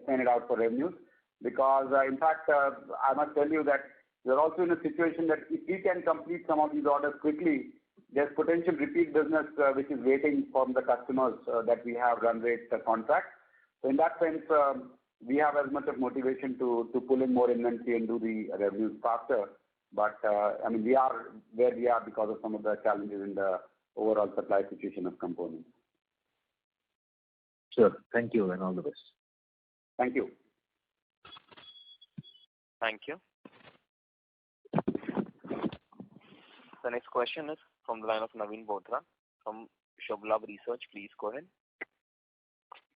send it out for revenues. Because in fact, I must tell you that we are also in a situation that if we can complete some of these orders quickly, there's potential repeat business which is waiting from the customers that we have run rate contract. So in that sense, we have as much of motivation to pull in more inventory and do the revenues faster. But we are where we are because of some of the challenges in the overall supply situation of components. Sure. Thank you and all the best. Thank you. Thank you. The next question is from the line of Naveen Bothra from Shoglab Research. Please go ahead.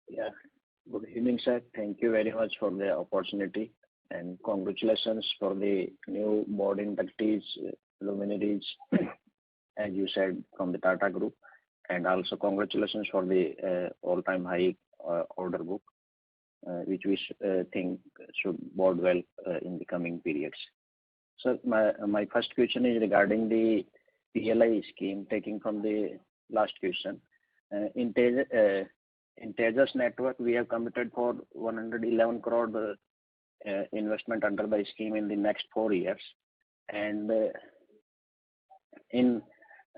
Yeah. Good evening, sir. Thank you very much for the opportunity, and congratulations for the new board inductees, luminaries, as you said, from the Tata Group, and also congratulations for the all-time high order book, which we think should bode well in the coming periods. So my first question is regarding the PLI scheme, taking from the last question. In Tejas network, we have committed for 111 crore investment under the scheme in the next 4 years. And in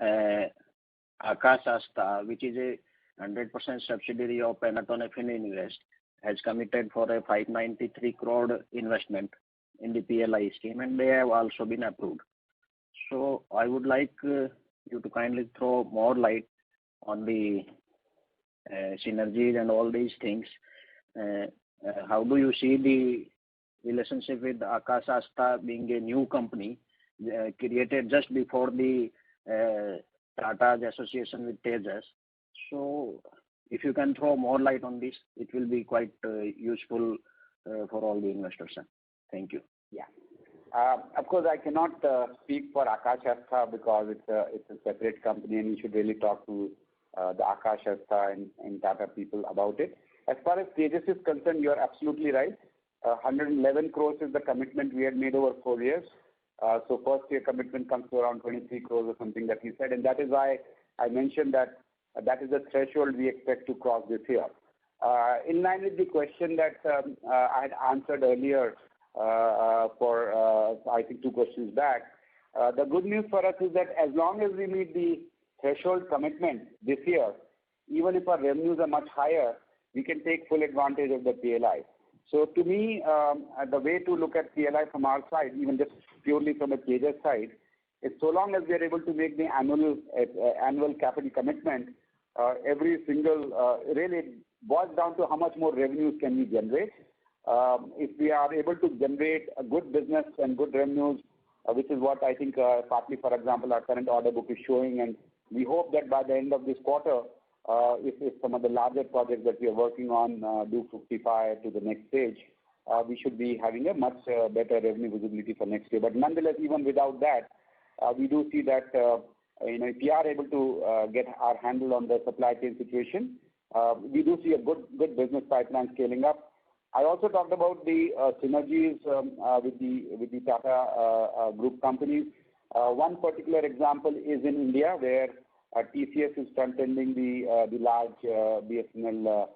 Akash Asta, which is a 100% subsidiary of Panaton Invest, has committed for a 593 crore investment in the PLI scheme, and they have also been approved. So I would like you to kindly throw more light on the synergies and all these things. How do you see the relationship with Akash Asta being a new company created just before the Tata's association with Tejas? So if you can throw more light on this, it will be quite useful for all the investors, sir. Thank you. Yeah. Of course, I cannot speak for Akash Asta because it's a separate company, and you should really talk to the Akash Asta and Tata people about it. As far as Tejas is concerned, you are absolutely right. 111 crores is the commitment we had made over 4 years. So first year commitment comes to around 23 crores or something that he said, and that is why I mentioned that that is the threshold we expect to cross this year. In line with the question that I had answered earlier for I think 2 questions back, the good news for us is that as long as we meet the threshold commitment this year, even if our revenues are much higher, we can take full advantage of the PLI. So to me, the way to look at PLI from our side, even just purely from a Tejas side, It's so long as we are able to make the annual capital commitment, every single really boils down to how much more revenues can we generate. If we are able to generate a good business and good revenues, which is what I think partly, for example, our current order book is showing, and we hope that by the end of this quarter, if some of the larger projects that we are working on do fructify to the next stage, we should be having a much better revenue visibility for next year. But nonetheless, even without that, we do see that if we are able to get our handle on the supply chain situation, we do see a good business pipeline scaling up. I also talked about the synergies with the Tata group companies. One particular example is in India, where TCS is front-ending the large BSNL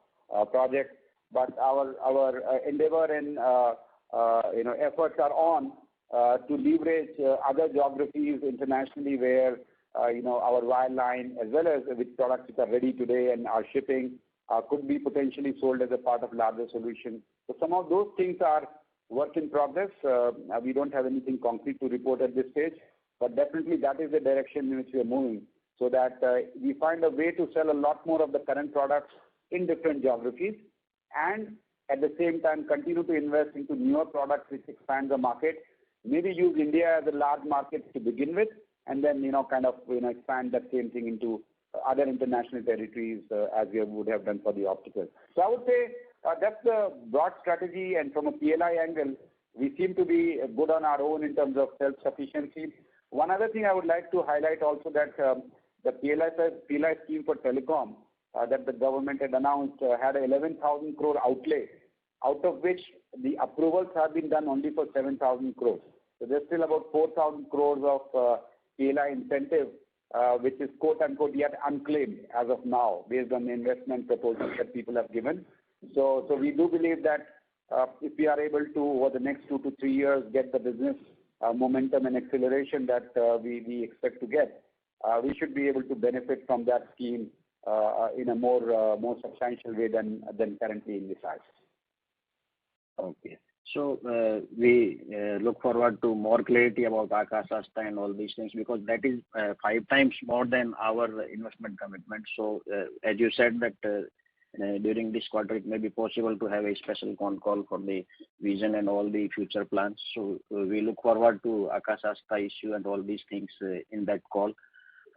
project. But our endeavor and efforts are on to leverage other geographies internationally where our wireline as well as with products which are ready today and are shipping could be potentially sold as a part of larger solution. So some of those things are work in progress. We don't have anything concrete to report at this stage, but definitely that is the direction in which we are moving, so that we find a way to sell a lot more of the current products in different geographies, and at the same time continue to invest into newer products which expand the market. Maybe use India as a large market to begin with, and then expand that same thing into other international territories as we would have done for the optical. So I would say that's the broad strategy, and from a PLI angle, we seem to be good on our own in terms of self-sufficiency. One other thing I would like to highlight also that the PLI scheme for telecom that the government had announced had an 11,000 crore outlay, out of which the approvals have been done only for 7,000 crores. So there's still about 4,000 crores of PLI incentive, which is quote-unquote yet unclaimed as of now, based on the investment proposals that people have given. So we do believe that if we are able to, over the next 2 to 3 years, get the business momentum and acceleration that we expect to get, we should be able to benefit from that scheme in a more substantial way than currently in the size. Okay. So we look forward to more clarity about Akash Asta and all these things, because that is 5 times more than our investment commitment. So as you said that during this quarter it may be possible to have a special con call for the vision and all the future plans. So we look forward to Akash Asta issue and all these things in that call.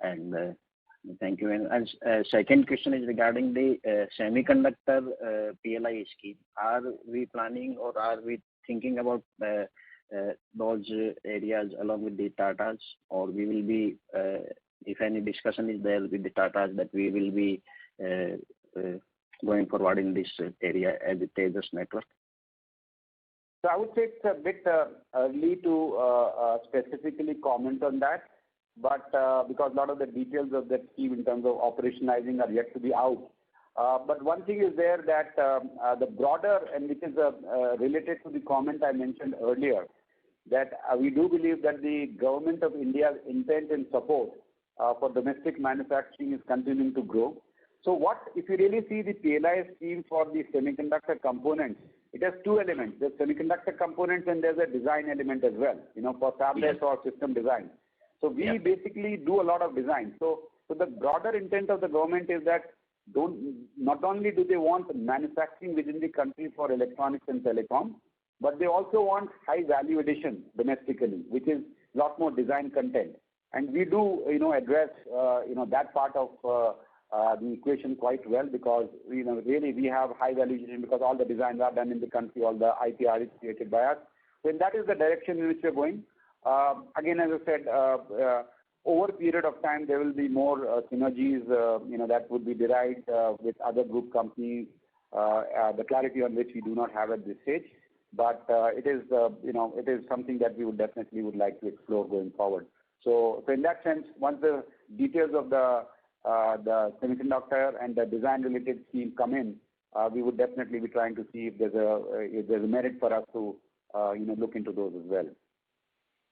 And thank you. And second question is regarding the semiconductor PLI scheme. Are we planning or are we thinking about those areas along with the Tatas, or we will be, if any discussion is there with the Tatas, that we will be going forward in this area as a Tejas network? So I would say it's a bit early to specifically comment on that, but because a lot of the details of that scheme in terms of operationalizing are yet to be out. But one thing is there that the broader, and which is related to the comment I mentioned earlier, that we do believe that the government of India's intent and support for domestic manufacturing is continuing to grow. So if you really see the PLI scheme for the semiconductor components, it has 2 elements. There's semiconductor components and there's a design element as well, for tablets or system design. So we basically do a lot of design. So the broader intent of the government is that not only do they want manufacturing within the country for electronics and telecom, but they also want high value addition domestically, which is a lot more design content. And we do, address, that part of the equation quite well, because, really we have high value addition because all the designs are done in the country, all the IPR is created by us. So that is the direction in which we're going. Again, as I said, over a period of time, there will be more synergies, that would be derived with other group companies, the clarity on which we do not have at this stage. But it is something that we would definitely like to explore going forward. So in that sense, once the details of the semiconductor and the design-related scheme come in, we would definitely be trying to see if there's a merit for us to look into those as well.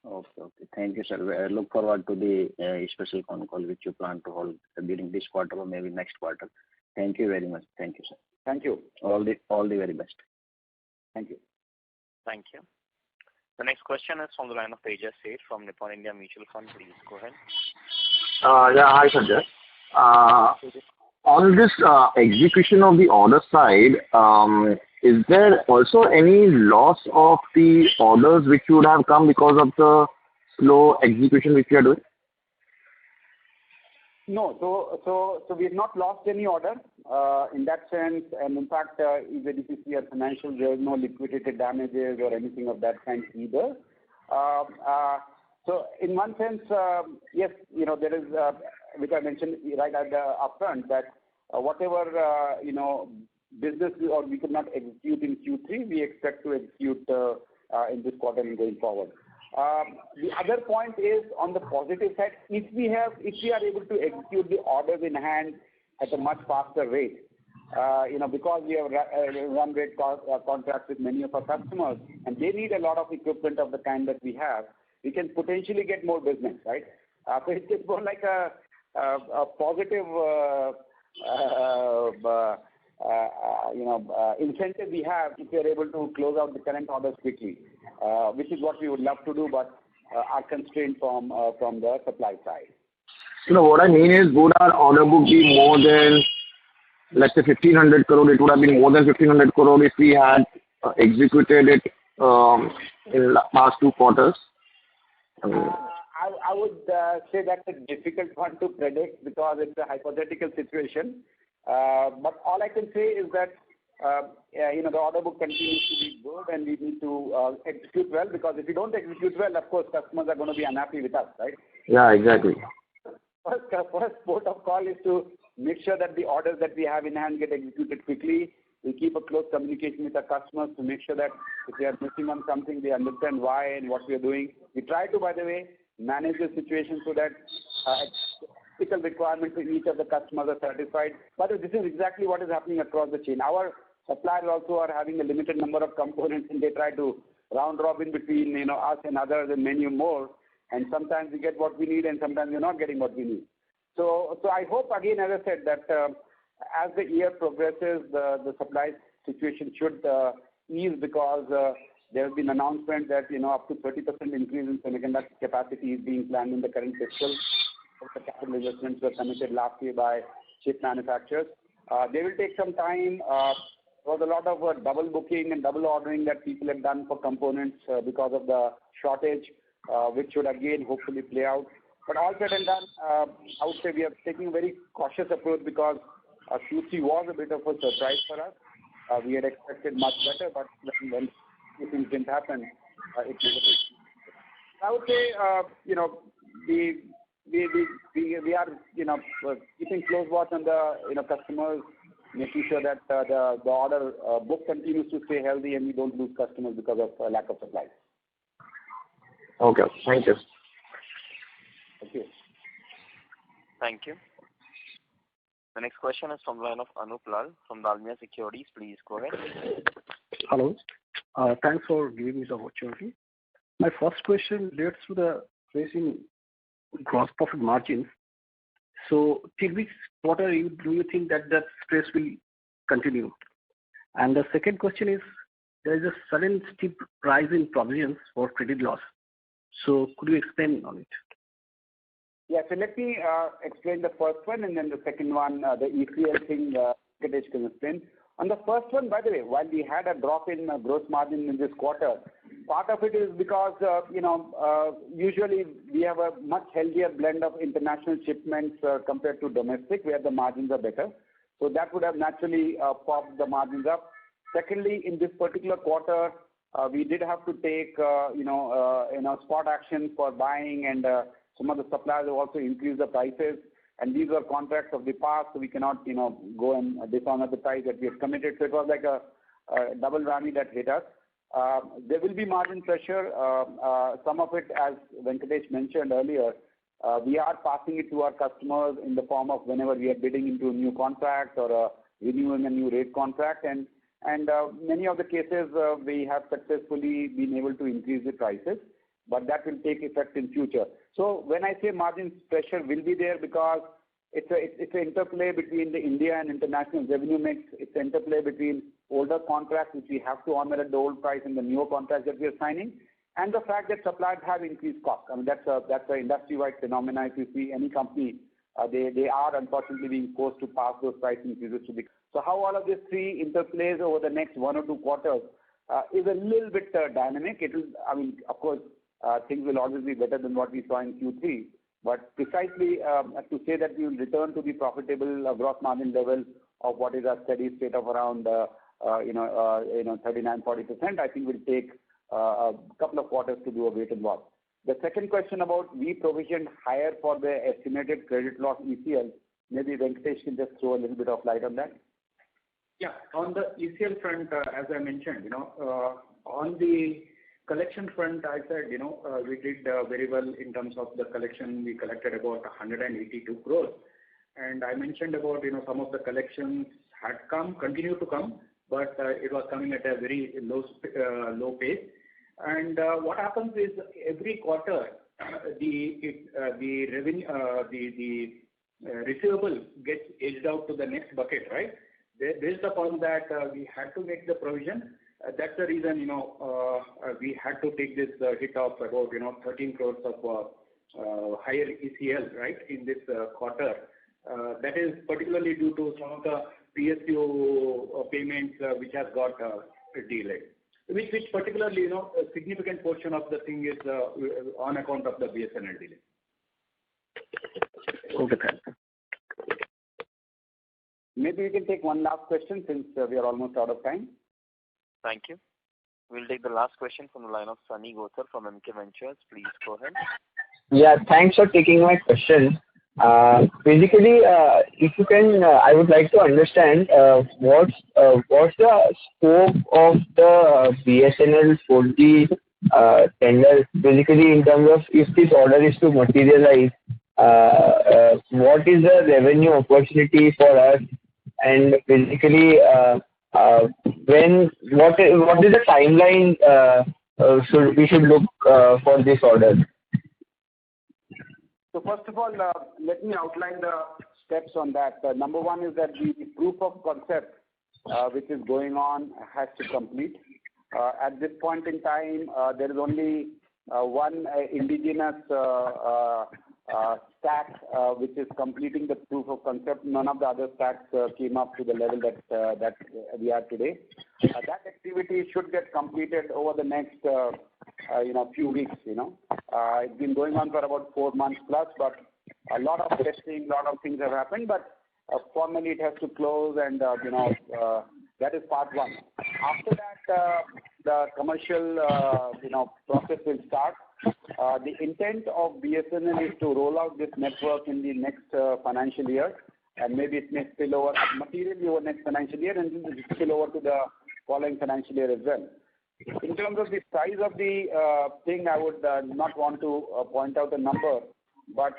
Okay. Thank you, sir. I look forward to the special con call which you plan to hold during this quarter or maybe next quarter. Thank you very much. Thank you, sir. Thank you. All the very best. Thank you. Thank you. The next question is from the line of Tejas from Nippon India Mutual Fund. Please go ahead. Yeah, hi, Sanjay. On this execution of the order side, is there also any loss of the orders which would have come because of the slow execution which we are doing? No. So we have not lost any order in that sense. And in fact, even if you see our financials, there is no liquidated damages or anything of that kind either. So in one sense, yes, there is, which I mentioned right at the upfront, that whatever, business we could not execute in Q3, we expect to execute in this quarter and going forward. The other point is on the positive side, if we are able to execute the orders in hand at a much faster rate, because we have run rate contracts with many of our customers, and they need a lot of equipment of the kind that we have, we can potentially get more business, right? So it's more like a positive, incentive we have if we are able to close out the current orders quickly, which is what we would love to do, but are constrained from the supply side. What I mean is, would our order book be more than, let's say, 1,500 crore? It would have been more than 1,500 crore if we had executed it in the past 2 quarters. I would say that's a difficult one to predict because it's a hypothetical situation. But all I can say is that the order book continues to be good, and we need to execute well, because if we don't execute well, of course, customers are going to be unhappy with us, right? Yeah, exactly. First port of call is to make sure that the orders that we have in hand get executed quickly. We keep a close communication with our customers to make sure that if they are missing on something, they understand why and what we are doing. We try to, by the way, manage the situation so that technical requirements for each of the customers are satisfied. But this is exactly what is happening across the chain. Our suppliers also are having a limited number of components, and they try to round robin between us and others and many more. And sometimes we get what we need, and sometimes we're not getting what we need. So I hope, again, as I said, that as the year progresses, the supply situation should ease, because there has been announcement that up to 30% increase in semiconductor capacity is being planned in the current fiscal. The capital investments were committed last year by chip manufacturers. They will take some time. There was a lot of double booking and double ordering that people have done for components because of the shortage, which should again hopefully play out. But all said and done, I would say we are taking a very cautious approach, because Q3 was a bit of a surprise for us. We had expected much better, but when things didn't happen, it was. I would say, we are keeping close watch on the customers, making sure that the order book continues to stay healthy, and we don't lose customers because of lack of supply. Okay, thank you. Thank you. Thank you. The next question is from the line of Anup Lal from Dalmia Securities. Please go ahead. Hello. Thanks for giving me the opportunity. My first question relates to the facing gross profit margins. So till which quarter do you think that stress will continue? And the second question is, there is a sudden steep rise in provisions for credit loss. So could you explain on it? Yeah, so let me explain the first one, and then the second one, the ECL thing, Tejas can explain. On the first one, by the way, while we had a drop in gross margin in this quarter, part of it is because, usually we have a much healthier blend of international shipments compared to domestic, where the margins are better. So that would have naturally popped the margins up. Secondly, in this particular quarter, we did have to take, spot action for buying, and some of the suppliers have also increased the prices. And these were contracts of the past, so we cannot, go and dishonor the price that we have committed. So it was like a double whammy that hit us. There will be margin pressure. Some of it, as Venkatesh mentioned earlier, we are passing it to our customers in the form of whenever we are bidding into a new contract or renewing a new rate contract. And many of the cases, we have successfully been able to increase the prices, but that will take effect in future. So when I say margin pressure will be there, because it's an interplay between the India and international revenue mix. It's an interplay between older contracts, which we have to honor at the old price, and the newer contracts that we are signing. and the fact that suppliers have increased costs. I mean, that's an industry-wide phenomenon. If you see any company, they are unfortunately being forced to pass those price increases to the. So how all of these three interplays over the next 1 or 2 quarters is a little bit dynamic. It will, I mean, of course, things will always be better than what we saw in Q3. But precisely to say that we will return to the profitable gross margin level of what is our steady state of around 39-40%, I think will take a couple of quarters to do a wait and watch. The second question about we provisioned higher for the estimated credit loss ECL, maybe Venkatesh can just throw a little bit of light on that. Yeah, on the ECL front, as I mentioned, on the collection front, I said, we did very well in terms of the collection. We collected about 182 crores. And I mentioned about, some of the collections had come, continue to come, but it was coming at a very low pace. And what happens is every quarter, the receivable gets edged out to the next bucket, right? Based upon that, we had to make the provision. That's the reason, we had to take this hit of about, 13 crores of higher ECL, right, in this quarter. That is particularly due to some of the PSU payments which has got delayed. Which particularly, a significant portion of the thing is on account of the BSNL delay. Okay, thanks. Maybe we can take one last question since we are almost out of time. Thank you. We'll take the last question from the line of Sunny Gothar from MK Ventures. Please go ahead. Yeah, thanks for taking my question. Basically, if you can, I would like to understand what's the scope of the BSNL 4G tender, basically in terms of if this order is to materialize, what is the revenue opportunity for us, and basically what is the timeline we should look for this order? So first of all, let me outline the steps on that. Number one is that the proof of concept which is going on has to complete. At this point in time, there is only one indigenous stack which is completing the proof of concept. None of the other stacks came up to the level that we are today. That activity should get completed over the next few weeks. It's been going on for about 4 months plus, but a lot of testing, a lot of things have happened, but formally it has to close, and that is part one. After that, the commercial process will start. The intent of BSNL is to roll out this network in the next financial year, and maybe it may spill over materially over next financial year, and it will spill over to the following financial year as well. In terms of the size of the thing, I would not want to point out a number, but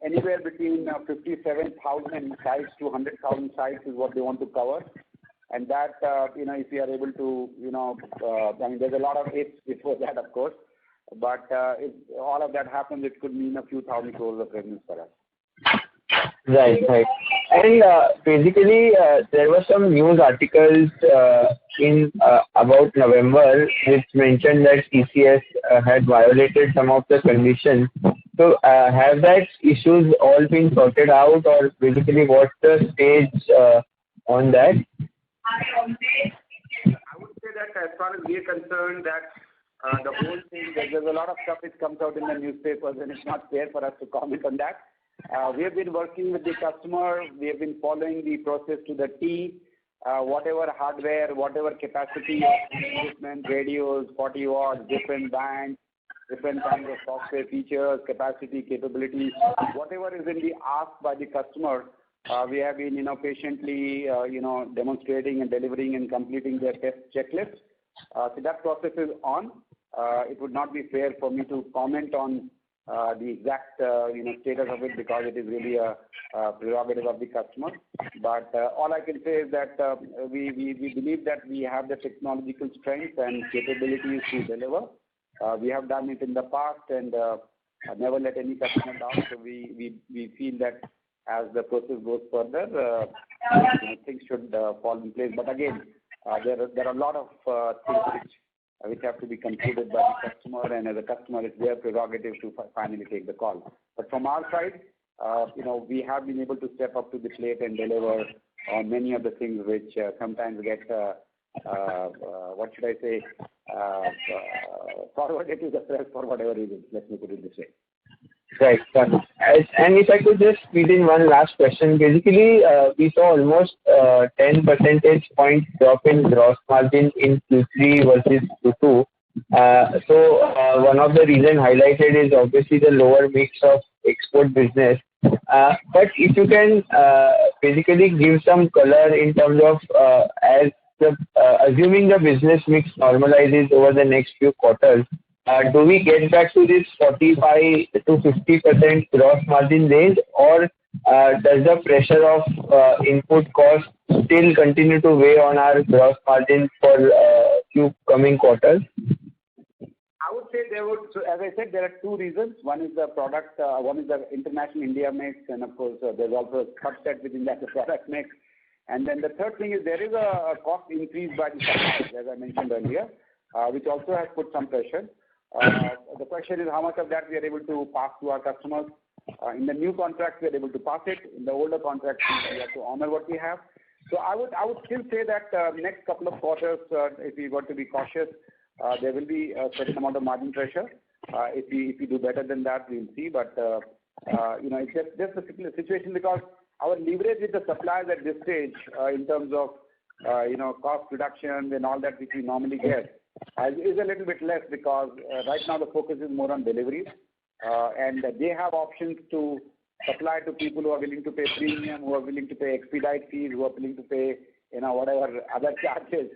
anywhere between 57,000 sites to 100,000 sites is what they want to cover. And that, if we are able to, I mean, there's a lot of ifs before that, of course, but if all of that happens, it could mean a few thousand crores of revenue for us. Right. And basically, there were some news articles in about November which mentioned that TCS had violated some of the conditions. So have that issues all been sorted out, or basically what's the stage on that? I would say that as far as we are concerned, that the whole thing, there's a lot of stuff which comes out in the newspapers, and it's not fair for us to comment on that. We have been working with the customer. We have been following the process to the T. Whatever hardware, whatever capacity of equipment, radios, 40 watts, different bands, different kinds of software features, capacity, capabilities, whatever is in the ask by the customer, we have been, patiently, demonstrating and delivering and completing their test checklist. So that process is on. It would not be fair for me to comment on the exact, status of it, because it is really a prerogative of the customer. But all I can say is that we believe that we have the technological strength and capabilities to deliver. We have done it in the past and never let any customer down. So we feel that as the process goes further, things should fall in place. But again, there are a lot of things which which have to be concluded by the customer, and as a customer, it's their prerogative to finally take the call. But from our side, we have been able to step up to the plate and deliver on many of the things which sometimes get, forwarded to the press for whatever reason. Let me put it this way. Right. And if I could just squeeze in one last question. Basically, we saw almost 10 percentage point drop in gross margin in Q3 versus Q2. So one of the reasons highlighted is obviously the lower mix of export business. But if you can basically give some color in terms of assuming the business mix normalizes over the next few quarters, do we get back to this 45 to 50% gross margin range, or does the pressure of input costs still continue to weigh on our gross margin for few coming quarters? I would say so as I said, there are two reasons. One is the product, one is the international India mix, and of course there's also a subset within that, the product mix. And then the third thing is there is a cost increase by the suppliers, as I mentioned earlier, which also has put some pressure. The question is how much of that we are able to pass to our customers. In the new contracts, we are able to pass it. In the older contracts, we have to honor what we have. So I would still say that next couple of quarters, if we were to be cautious, there will be a certain amount of margin pressure. If we do better than that, we'll see. But it's just a situation because our leverage with the suppliers at this stage, in terms of cost reduction and all that which we normally get, is a little bit less because right now the focus is more on deliveries, and they have options to supply to people who are willing to pay premium, who are willing to pay expedite fees, who are willing to pay whatever other charges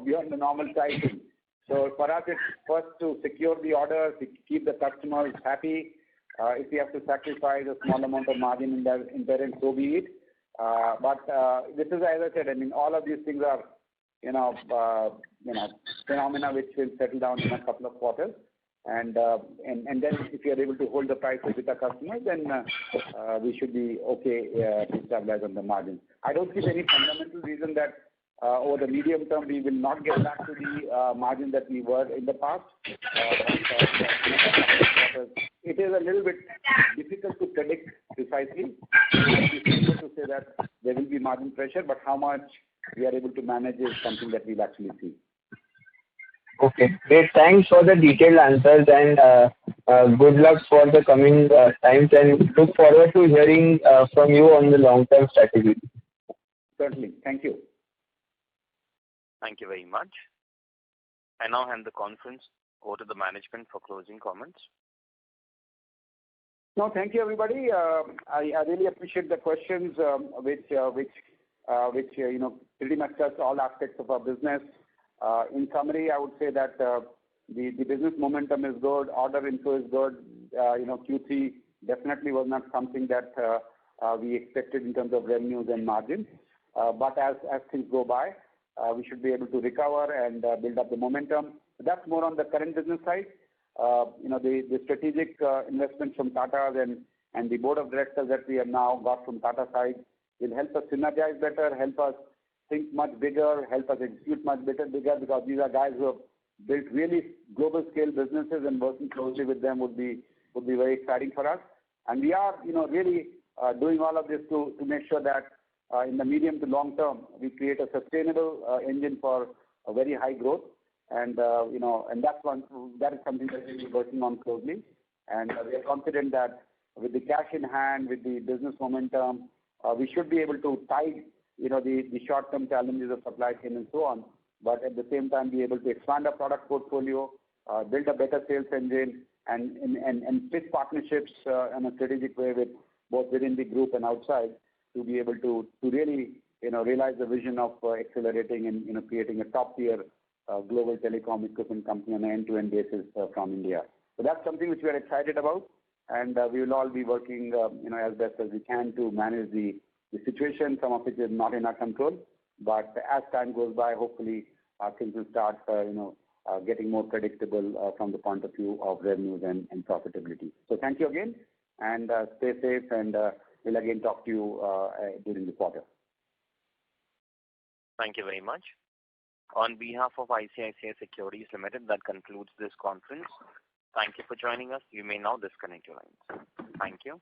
beyond the normal pricing. So for us, it's first to secure the orders, to keep the customers happy. If we have to sacrifice a small amount of margin in there, and so be it. But this is, as I said, I mean, all of these things are phenomena which will settle down in a couple of quarters, and then if we are able to hold the prices with our customers, then we should be okay to stabilize on the margin. I don't see any fundamental reason that over the medium term we will not get back to the margin that we were in the past. It is a little bit difficult to predict precisely. It's difficult to say that there will be margin pressure, but how much we are able to manage is something that we'll actually see. Okay, great. Thanks for the detailed answers, and good luck for the coming times, and look forward to hearing from you on the long-term strategy. Certainly. Thank you. Thank you very much. I now hand the conference over to the management for closing comments. No, thank you, everybody. I really appreciate the questions, which pretty much touch all aspects of our business. In summary, I would say that the business momentum is good, order inflow is good. Q3 definitely was not something that we expected in terms of revenues and margins. But as things go by, we should be able to recover and build up the momentum. That's more on the current business side. The strategic investments from Tata and the board of directors that we have now got from Tata side will help us synergize better, help us think much bigger, help us execute much bigger, because these are guys who have built really global scale businesses, and working closely with them would be very exciting for us. And we are really doing all of this to make sure that in the medium to long term we create a sustainable engine for a very high growth. And and that is something that we'll be working on closely, and we are confident that with the cash in hand, with the business momentum, we should be able to tide the short-term challenges of supply chain and so on, but at the same time be able to expand our product portfolio, build a better sales engine, and fit partnerships in a strategic way with both within the group and outside, to be able to really realize the vision of accelerating and creating a top-tier global telecom equipment company on an end-to-end basis from India. So that's something which we are excited about, and we will all be working as best as we can to manage the situation, some of which is not in our control. But as time goes by, hopefully things will start getting more predictable from the point of view of revenues and profitability. So thank you again, and stay safe, and we'll again talk to you during the quarter. Thank you very much. On behalf of ICICI Securities Limited, that concludes this conference. Thank you for joining us. You may now disconnect your lines. Thank you.